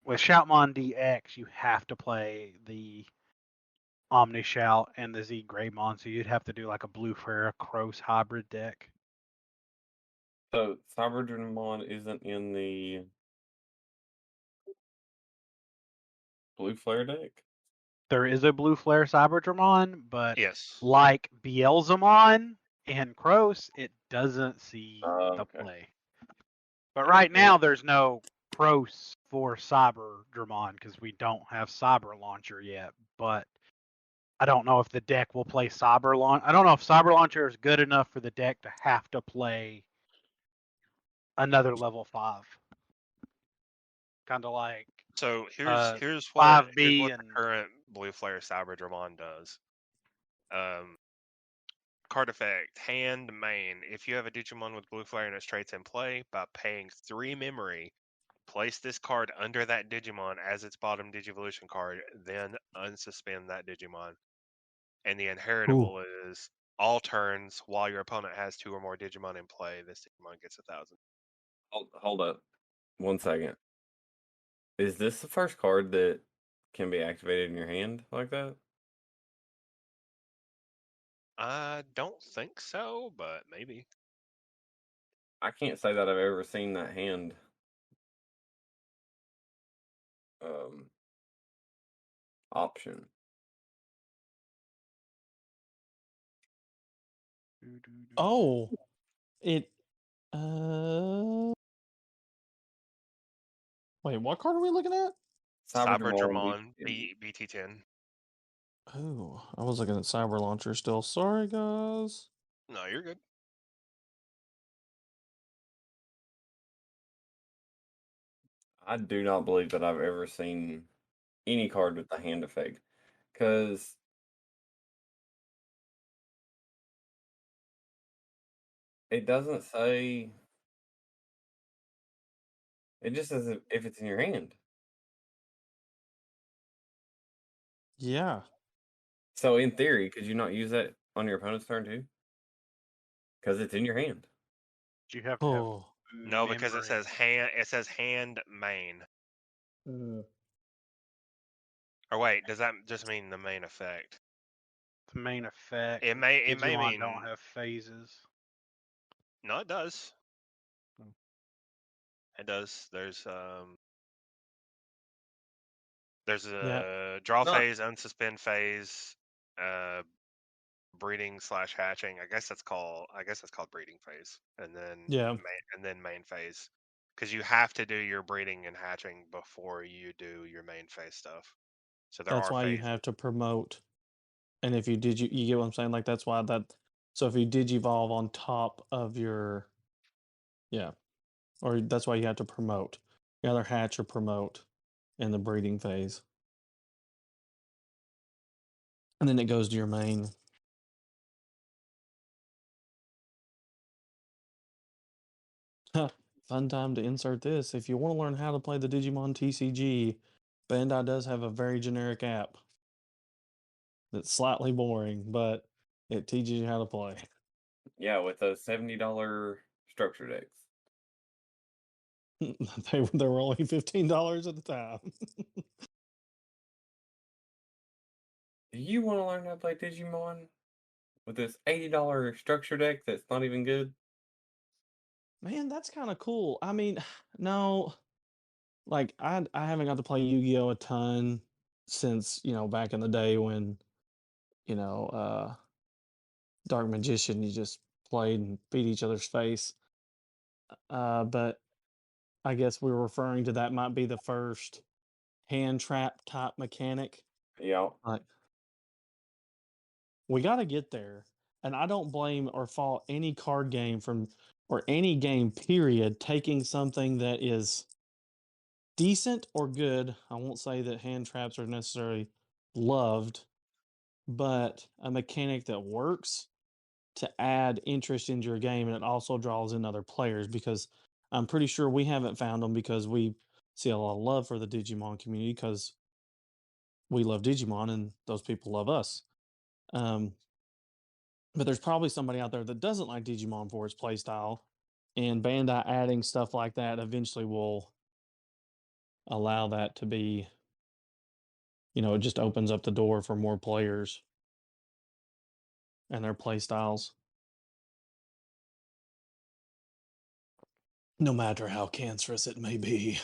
with Shoutmon DX, you have to play the Omni Shout and the Z Greymon, so you'd have to do like a Blue Flare Cross hybrid deck. So Cyberdramon isn't in the Blue Flare deck? There is a Blue Flare Cyberdramon, but yes. like Beelzemon and Cross, it doesn't see Oh, the okay. play. But right now, there's no Cross for Cyberdramon because we don't have Cyber Launcher yet. But I don't know if the deck will play Cyber Launcher. I don't know if Cyber Launcher is good enough for the deck to have to play another level 5. Kind of like So uh here's what 5B the and current Blue Flare Cyberdramon does. Card effect, hand main. If you have a Digimon with Blue Flare and its traits in play, by paying 3 memory, place this card under that Digimon as its bottom Digivolution card, then unsuspend that Digimon. And the inheritable is all turns while your opponent has 2 or more Digimon in play, this Digimon gets 1,000. Hold up. 1 second. Is this the first card that can be activated in your hand like that? I don't think so, but maybe. I can't say that I've ever seen that hand option. Oh, it. Uh, wait, what card are we looking at? Cyberdramon BT10. BT10. Oh, I was looking at Cyber Launcher still. Sorry, guys. No, you're good. I do not believe that I've ever seen any card with the hand effect. Because it doesn't say. It just says if it's in your hand. Yeah. So in theory, could you not use that on your opponent's turn too? Because it's in your hand. you have to have Oh, No, because it memory. says hand. It says hand main. Or wait, does that just mean the main effect? The main effect. It may Digimon mean don't have phases. no. It does. Hmm. It does. There's yeah. a draw Not phase, unsuspend phase, breeding / hatching. I guess that's called breeding phase, and then Yeah. main phase. because you have to do your breeding and hatching before you do your main phase stuff. So there That's are why you phases. have to promote. And if you you get what I'm saying? Like that's why that. So if you digivolve on top of your, yeah, or that's why you have to promote. You either hatch or promote in the breeding phase, and then it goes to your main. Fun time to insert this. If you want to learn how to play the Digimon TCG, Bandai does have a very generic app that's slightly boring, but it teaches you how to play. Yeah, with those $70 structure decks. They were only $15 at the time. Do you want to learn how to play Digimon with this $80 structure deck that's not even good? Man, that's kind of cool. I mean, no, like I haven't got to play Yu-Gi-Oh a ton since, back in the day when, you know, uh Dark Magician, you just played and beat each other's face. But I guess we were referring to that might be the first hand trap type mechanic. Yeah. Like we got to get there. And I don't blame or fault any card game from or any game period taking something that is decent or good. I won't say that hand traps are necessarily loved, but a mechanic that works to add interest into your game, and it also draws in other players because I'm pretty sure we haven't found them because we see a lot of love for the Digimon community because we love Digimon and those people love us. But there's probably somebody out there that doesn't like Digimon for its playstyle, and Bandai adding stuff like that eventually will allow that to be, it just opens up the door for more players and their playstyles. No matter how cancerous it may be.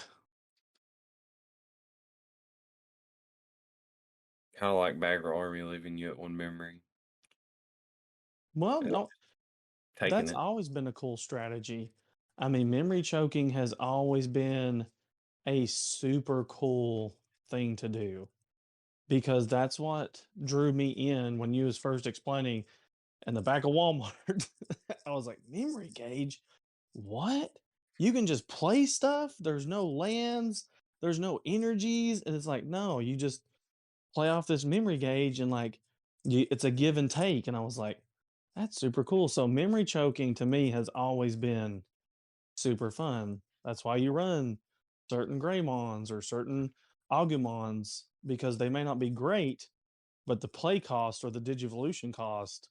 Kind of like Bagger Army leaving you at one memory. Well, and no, taking that's it. always been a cool strategy. I mean, memory choking has always been a super cool thing to do because that's what drew me in when you was first explaining in the back of Walmart. I was like, memory gauge? What? You can just play stuff? There's no lands, there's no energies. And it's like, no, you just play off this memory gauge and like it's a give and take. And I was like, that's super cool. So memory choking to me has always been super fun. That's why you run certain Greymons or certain Agumons because they may not be great, but the play cost or the Digivolution cost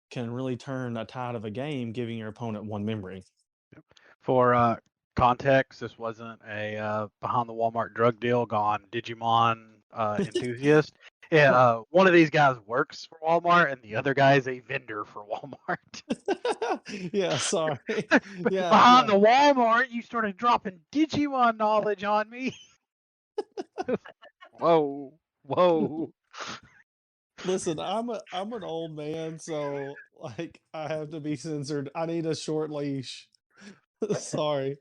can really turn a tide of a game, giving your opponent one memory. For context, this wasn't a behind the Walmart drug deal gone Digimon enthusiast. Yeah, one of these guys works for Walmart, and the other guy is a vendor for Walmart. Yeah, sorry. Yeah, Behind the Walmart, you started dropping Digimon knowledge on me. Whoa. Listen, I'm an old man, so like I have to be censored. I need a short leash. Sorry.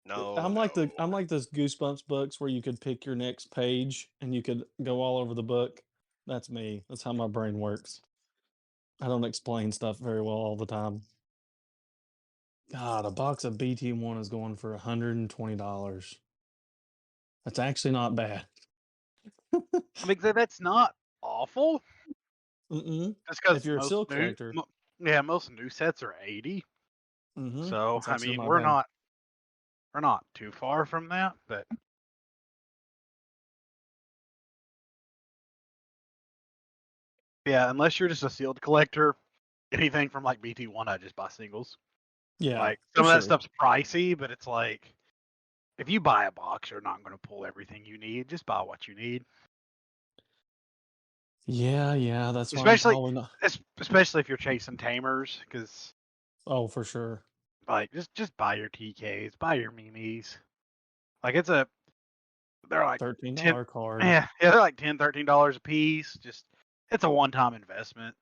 No, I'm like no. those Goosebumps books where you could pick your next page and you could go all over the book. That's me. That's how my brain works. I don't explain stuff very well all the time. God, a box of BT1 is going for $120. That's actually not bad. I mean, that's not awful. Mm-mm. Just because If you're a seal collector. most new sets are 80. Mm-hmm. So That's I actually mean, not we're bad. not too far from that, but yeah, unless you're just a sealed collector, anything from like BT1, I just buy singles. Yeah, Like for some of that sure. stuff's pricey, but it's like if you buy a box, you're not going to pull everything you need. Just buy what you need. Yeah, that's why I'm probably not. Especially if you're chasing tamers, because Oh, for sure. like just buy your TKs, buy your Mimis. Like they're like $13 card. yeah, they're like $10, $13 a piece. Just it's a one-time investment.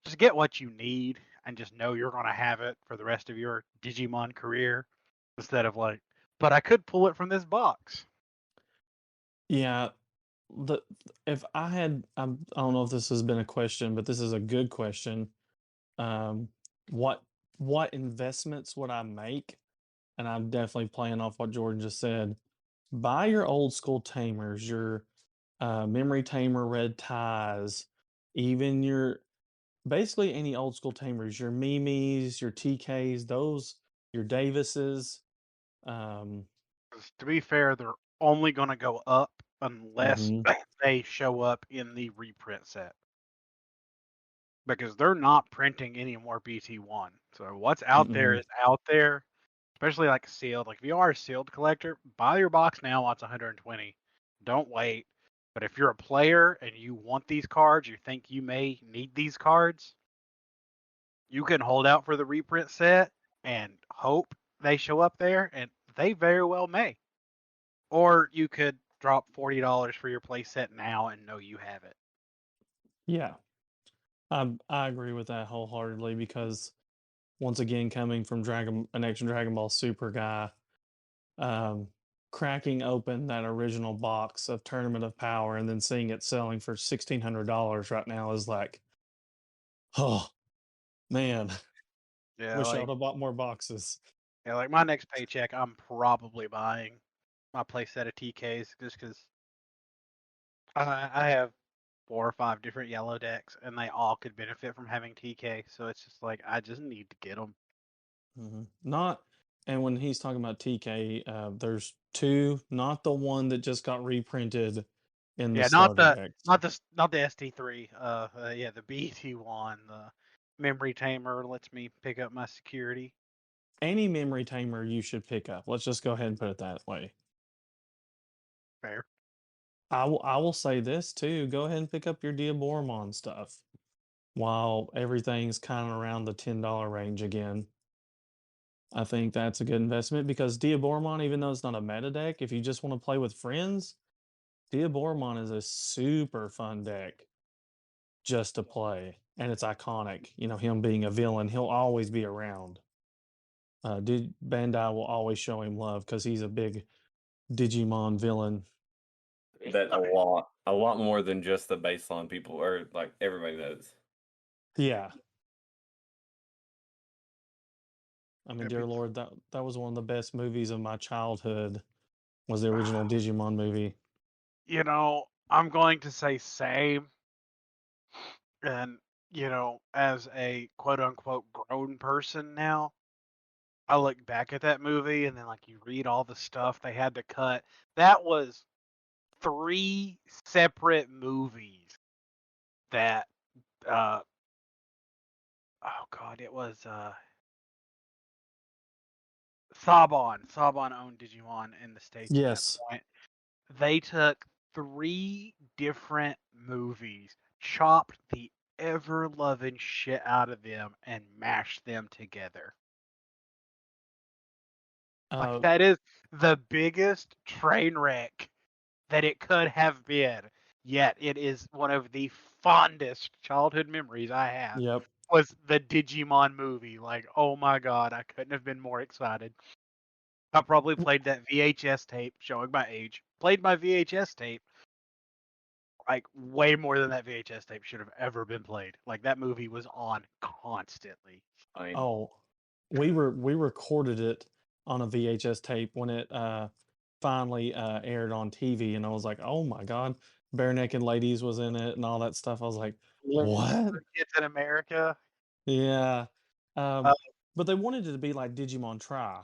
just get what you need and just know you're gonna have it for the rest of your Digimon career, instead of like, but I could pull it from this box. Yeah, the if I had, I don't know if this has been a question, but this is a good question. Um, what what investments would I make? And I'm definitely playing off what Jordan just said. Buy your old school tamers, your memory tamer red ties, even your basically any old school tamers, your Mimis, your TKs, those, your Davises. Um, 'Cause to be fair, they're only gonna go up unless mhm, they show up in the reprint set. Because they're not printing any more BT1. So what's out there mm-mm. is out there, especially like sealed. Like if you are a sealed collector, buy your box now while it's 120. Don't wait. But if you're a player and you want these cards, you think you may need these cards, you can hold out for the reprint set and hope they show up there, and they very well may. Or you could drop $40 for your playset now and know you have it. Yeah, I agree with that wholeheartedly because once again, coming from an extra Dragon Ball Super guy, um, cracking open that original box of Tournament of Power and then seeing it selling for $1,600 right now is like, oh man, Yeah, wish I like would have bought more boxes. yeah, like my next paycheck, I'm probably buying my playset of TKs just because I have 4 or 5 different yellow decks and they all could benefit from having TK. So it's just like I just need to get them. Not, and when he's talking about TK, there's two, not the one that just got reprinted in the Yeah, not starter the decks. not the ST3. Yeah, the BT1, the memory tamer lets me pick up my security. Any memory tamer you should pick up. Let's just go ahead and put it that way. Fair. I will say this too. Go ahead and pick up your Diaboromon stuff while everything's kind of around the $10 range again. I think that's a good investment because Diaboromon, even though it's not a meta deck, if you just want to play with friends, Diaboromon is a super fun deck just to play. And it's iconic. You know, him being a villain, he'll always be around. Bandai will always show him love because he's a big Digimon villain. That a lot more than just the baseline people or like everybody knows. Yeah. I mean, Yep, dear Lord, that was one of the best movies of my childhood. Was the original Digimon movie. You know, I'm going to say same. And, as a quote unquote grown person now, I look back at that movie and then like you read all the stuff they had to cut. That was 3 separate movies that oh god, it was Saban owned Digimon in the States at that Yes. point. They took 3 different movies, chopped the ever loving shit out of them, and mashed them together. Like, Uh, that is the biggest train wreck that it could have been. Yet it is one of the fondest childhood memories I have. yep. Was the Digimon movie. Like, oh my god, I couldn't have been more excited. I probably played that VHS tape, showing my age. Played my VHS tape like way more than that VHS tape should have ever been played. Like that movie was on constantly. I mean, Oh, we recorded it on a VHS tape when it finally aired on TV, and I was like, oh my god, Bare Naked Ladies was in it and all that stuff. I was like, what? Kids in America. Yeah. Uh, But they wanted it to be like Digimon Try.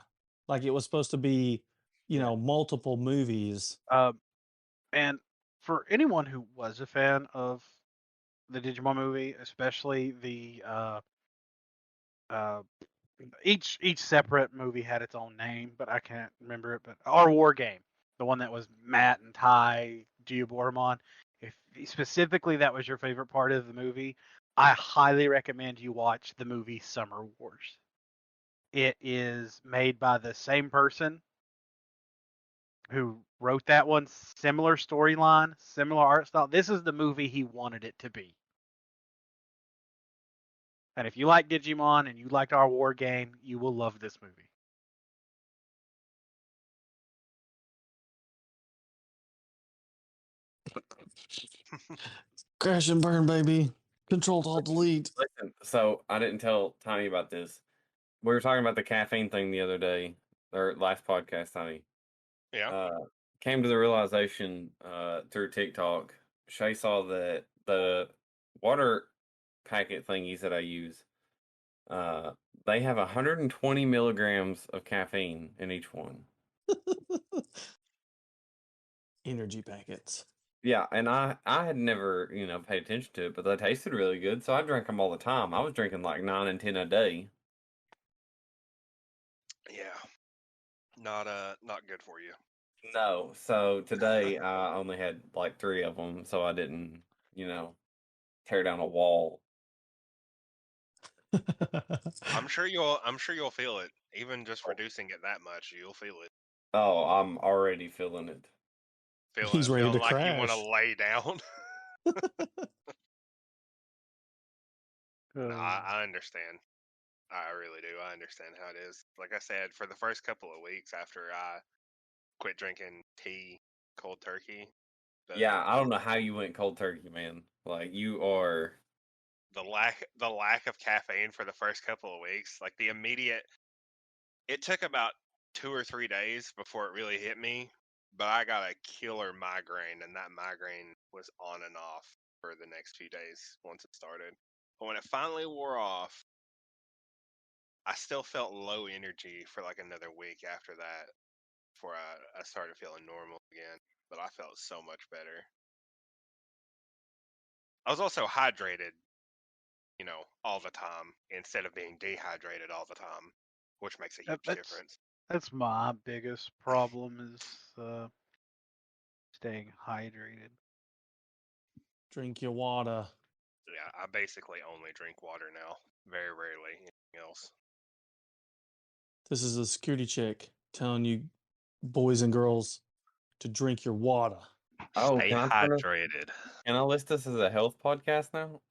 Like it was supposed to be, yeah. multiple movies. And for anyone who was a fan of the Digimon movie, especially the uh, each separate movie had its own name, but I can't remember it. But our War Game, the one that was Matt and Ty Giabormon. If specifically that was your favorite part of the movie, I highly recommend you watch the movie Summer Wars. It is made by the same person who wrote that one. Similar storyline, similar art style. This is the movie he wanted it to be. And if you like Digimon and you liked our war game, you will love this movie. Crash and burn, baby. Control Alt Delete. Listen, so I didn't tell Tiny about this. We were talking about the caffeine thing the other day, or last podcast, Tiny. Yeah. Came to the realization through TikTok. Shay saw that the water packet thingies that I use, they have 120 milligrams of caffeine in each one. Energy packets. Yeah, and I had never, paid attention to it, but they tasted really good, so I drank them all the time. I was drinking like 9 and 10 a day. Yeah. Not good for you. No, so today I only had like 3 of them, so I didn't, tear down a wall. I'm sure you'll feel it. Even just reducing it that much, you'll feel it. Oh, I'm already feeling it. He's ready to Feeling like you want to crash. lay down. No, I understand. I really do. I understand how it is. Like I said, for the first couple of weeks after I quit drinking tea, cold turkey, Yeah, I don't know how you went cold turkey, man. Like you are. the lack of caffeine for the first couple of weeks, like the immediate. It took about 2 or 3 days before it really hit me, but I got a killer migraine, and that migraine was on and off for the next few days once it started. But when it finally wore off, I still felt low energy for like another week after that before I started feeling normal again. But I felt so much better. I was also hydrated, all the time instead of being dehydrated all the time, which makes a huge difference. That's my biggest problem is staying hydrated. Drink your water. Yeah, I basically only drink water now. Very rarely anything else. This is a security check telling you, boys and girls, to drink your water. Oh, Stay hydrated. Can I list this as a health podcast now?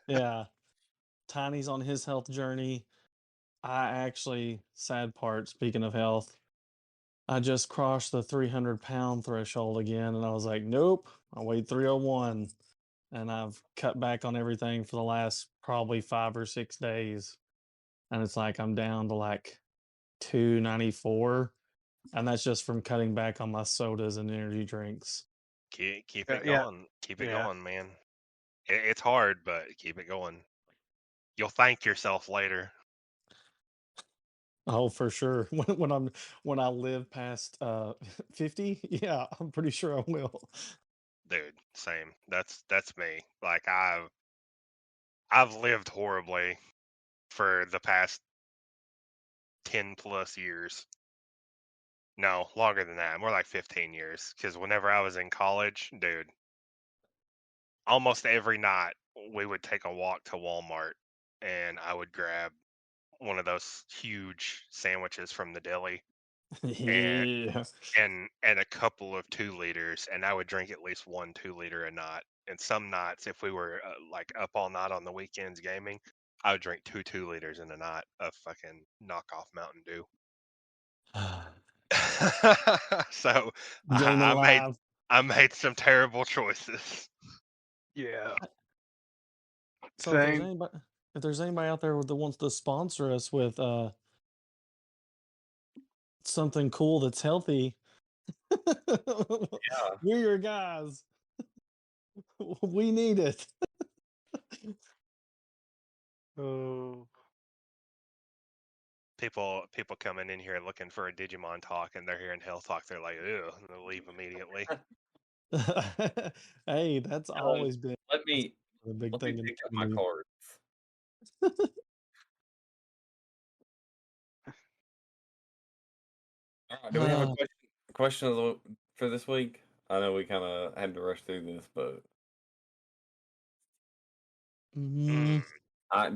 Yeah. Tiny's on his health journey. I actually, sad part, speaking of health, I just crossed the 300-pound threshold again, and I was like, nope, I weighed 301, and I've cut back on everything for the last probably 5 or 6 days, and it's like I'm down to like 294, and that's just from cutting back on my sodas and energy drinks. Keep it Yeah. going. Keep it going, man. It's hard, but keep it going. You'll thank yourself later. Oh, for sure. When I live past 50, yeah, I'm pretty sure I will. Dude, same. That's me. Like I've lived horribly for the past 10 plus years. No, longer than that. More like 15 years. Because whenever I was in college, dude, almost every night we would take a walk to Walmart and I would grab one of those huge sandwiches from the deli Yeah. and a couple of 2 liters, and I would drink at least 1 2 liter a night. And some nights, if we were like up all night on the weekends gaming, I would drink 2 2 liters in a night of fucking knockoff Mountain Dew. So Game I made alive. I made some terrible choices. Yeah. So if there's anybody out there that wants to sponsor us with something cool that's healthy, we're your guys. We need it. Oh. People coming in here looking for a Digimon talk, and they're hearing health talk. They're like, "Ew," and they'll leave immediately. Hey, that's always been Let me a big thing in the pick up my community. cards. All right, do we have a question for this week? I know we kind of had to rush through this, but I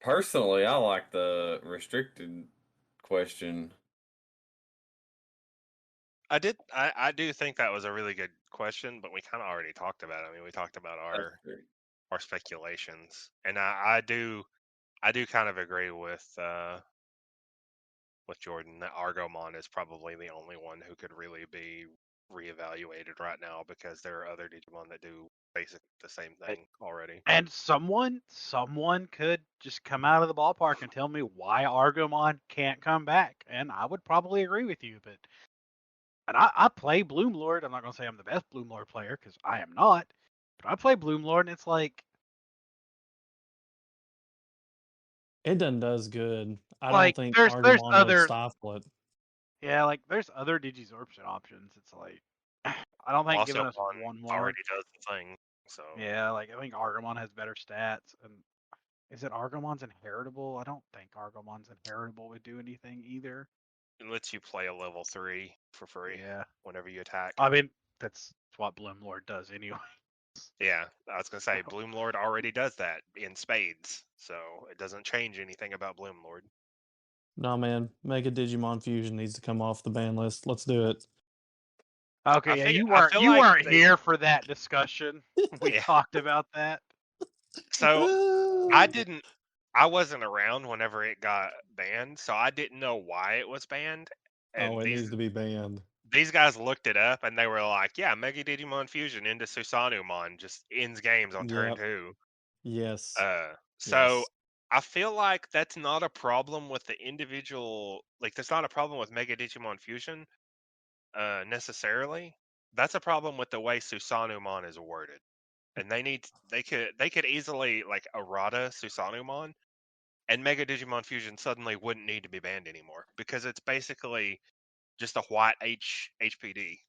personally I like the restricted question. I do think that was a really good question, but we kind of already talked about it. I mean, we talked about our are speculations, and I do kind of agree with Jordan that Argomon is probably the only one who could really be reevaluated right now because there are other Digimon that do basically the same thing already. And someone could just come out of the ballpark and tell me why Argomon can't come back, and I would probably agree with you. But I play Bloomlord. I'm not gonna say I'm the best Bloomlord player because I am not. But I play Bloomlord, and it's like It done does good. I like don't think there's Argomon would other stifle it. yeah, like there's other Digisorption options. It's like I don't think Also, giving us one more. already does the thing, so Yeah, like I think Argomon has better stats. And is it Argomon's inheritable? I don't think Argomon's inheritable would do anything either. it lets you play a level 3 for free Yeah, whenever you attack. I mean that's what Bloomlord does anyway. Yeah, I was gonna say Bloomlord already does that in spades, so it doesn't change anything about Bloomlord. No, man. Mega Digimon Fusion needs to come off the ban list. Let's do it. Okay, yeah, I feel you like weren't here for that discussion. We Yeah. talked about that. So I wasn't around whenever it got banned, so I didn't know why it was banned. And Oh, it needs to be banned. these guys looked it up and they were like, yeah, Mega Digimon Fusion into Susanumon just ends games on turn Yep. 2. Yes. So Yes. I feel like that's not a problem with the individual, like that's not a problem with Mega Digimon Fusion necessarily. That's a problem with the way Susanumon is worded. And they could easily like errata Susanumon, and Mega Digimon Fusion suddenly wouldn't need to be banned anymore because it's basically just a white HPD.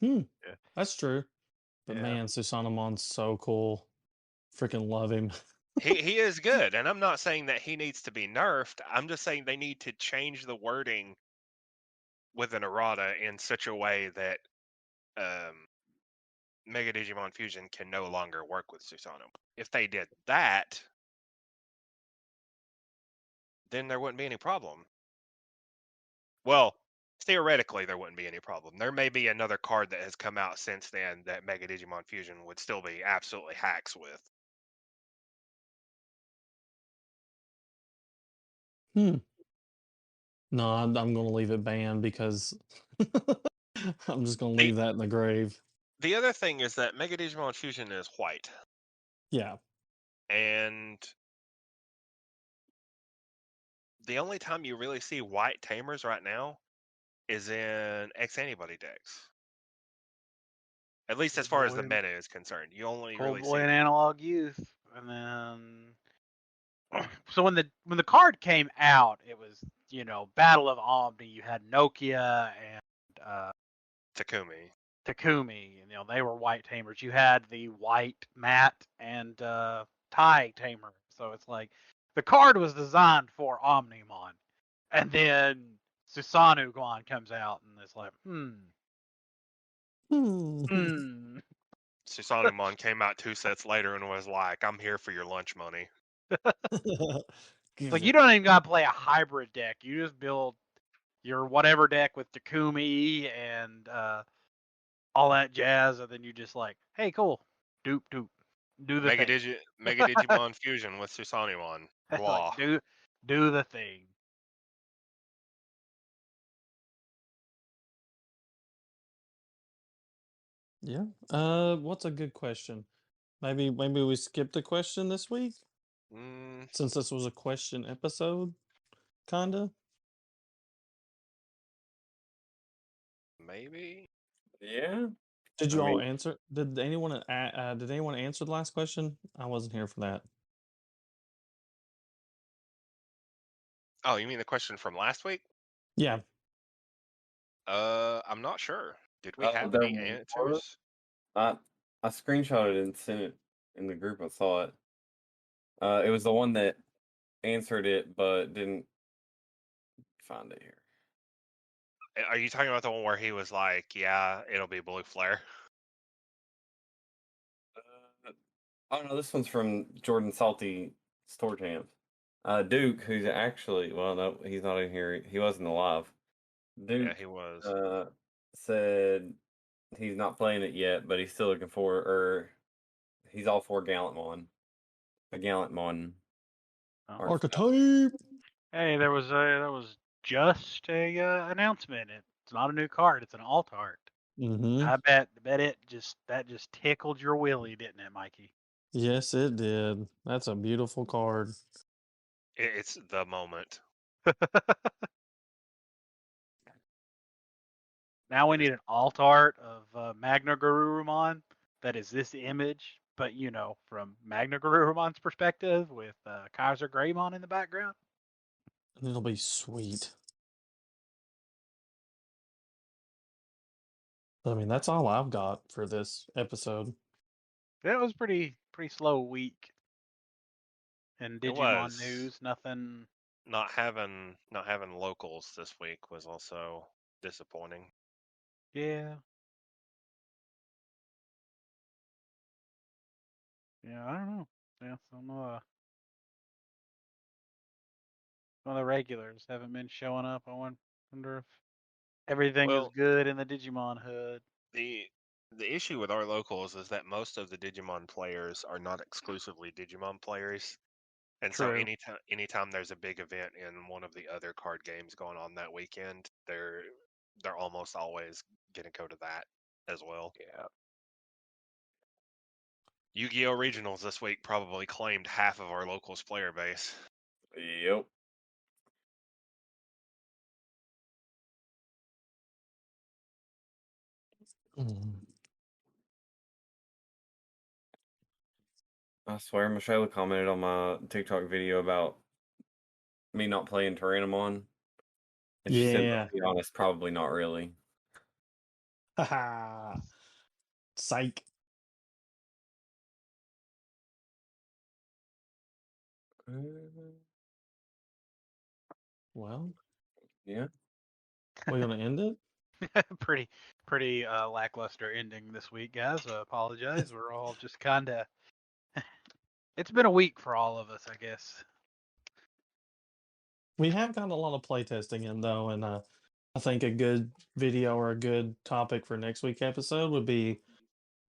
Hmm. Yeah. That's true. But Yeah. man, Susanomon's so cool. Freaking love him. He is good, and I'm not saying that he needs to be nerfed. I'm just saying they need to change the wording with an errata in such a way that Mega Digimon Fusion can no longer work with Susanoo. If they did that, then there wouldn't be any problem. Well, theoretically, there wouldn't be any problem. There may be another card that has come out since then that Mega Digimon Fusion would still be absolutely hacks with. No, I'm going to leave it banned because I'm just going to leave that in the grave. The other thing is that Mega Digimon Fusion is white. Yeah. And the only time you really see white tamers right now is in X Antibody decks. At least as far as the meta is concerned. You only really see and Analog Youth. And then so when the card came out, it was, Battle of Omni. You had Nokia and Takumi. Takumi, and they were white tamers. You had the white Matt and Tai tamer. So it's like the card was designed for Omnimon, and then Susanoo comes out, and it's like, Susanumon came out 2 sets later and was like, "I'm here for your lunch money." Like you don't even gotta play a hybrid deck. You just build your whatever deck with Takumi and all that jazz, and then you just like, hey, cool, doop, do the Mega thing. Mega Digimon Fusion with Susanumon. Like, do the thing. Yeah. What's a good question? Maybe we skipped a question this week since this was a question episode, kinda. Maybe. Yeah. Did you all answer? Did anyone answer the last question? I wasn't here for that. Oh, you mean the question from last week? Yeah. I'm not sure. Did we have there any answers? I screenshotted it and sent it in the group. I saw it. It was the one that answered it but didn't find it here. Are you talking about the one where he was like, "Yeah, it'll be Blue Flare"? Oh no, this one's from Jordan Salty Store Champ. Duke, who's actually, well, no, he's not in here. He wasn't alive. Duke, Yeah, he was. said he's not playing it yet, but he's still looking for, or He's all for Gallantmon. A Gallantmon Oh. archetype. Archetype. Hey, there was just a announcement. It's not a new card. It's an alt art. Mm-hmm. I bet it just tickled your willy, didn't it, Mikey? Yes, it did. That's a beautiful card. It's the moment. Now we need an alt art of Magna Garurumon that is this image, but from Magna Garurumon's perspective with Kaiser Greymon in the background. It'll be sweet. I mean, that's all I've got for this episode. That was pretty slow week in It Digimon was. news. Nothing. Not having locals this week was also disappointing. Yeah. Yeah, I don't know. Yeah, some of the regulars haven't been showing up. I wonder if everything is Well, good in the Digimon hood. the issue with our locals is that most of the Digimon players are not exclusively Digimon players. And so True. anytime there's a big event in one of the other card games going on that weekend, they're almost always gonna go to that as well. Yeah. Yu-Gi-Oh! Regionals this week probably claimed half of our locals player base. Yep. I swear Michelle commented on my TikTok video about me not playing Tyrannomon. And she said, Yeah. to be honest, probably not really. Haha. Psych. Well, Yeah. we're gonna end it. pretty lackluster ending this week, guys. I apologize. We're all just kind of. It's been a week for all of us, I guess. We have got a lot of playtesting in though, and I think a good video or a good topic for next week's episode would be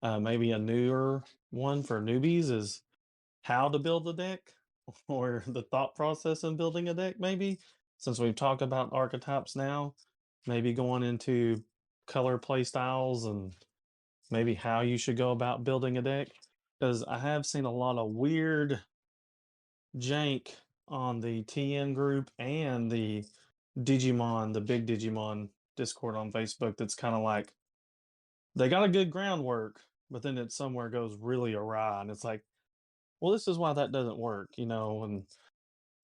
maybe a newer one for newbies is how to build a deck or the thought process in building a deck. Maybe since we've talked about archetypes now, maybe going into color play styles and maybe how you should go about building a deck. Because I have seen a lot of weird jank on the TN group and the Digimon, the big Digimon Discord on Facebook that's kind of like they got a good groundwork, but then it somewhere goes really awry. And it's like, well, this is why that doesn't work, and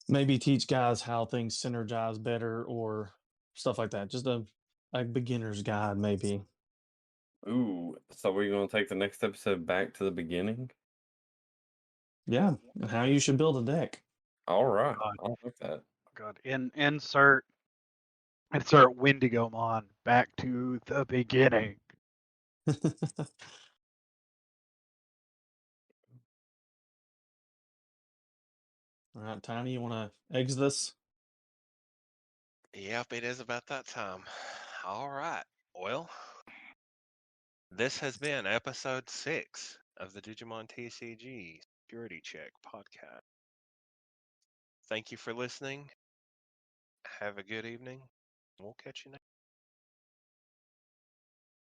maybe teach guys how things synergize better or stuff like that. Just a beginner's guide, maybe. Ooh. So we're going to take the next episode back to the beginning? Yeah. And how you should build a deck. All right. God. I like that. God, insert Wendigomon back to the beginning. All right, Tiny, you want to exit this? Yep, it is about that time. All right. Well, this has been episode 6 of the Digimon TCG Security Check podcast. Thank you for listening. Have a good evening. We'll catch you next.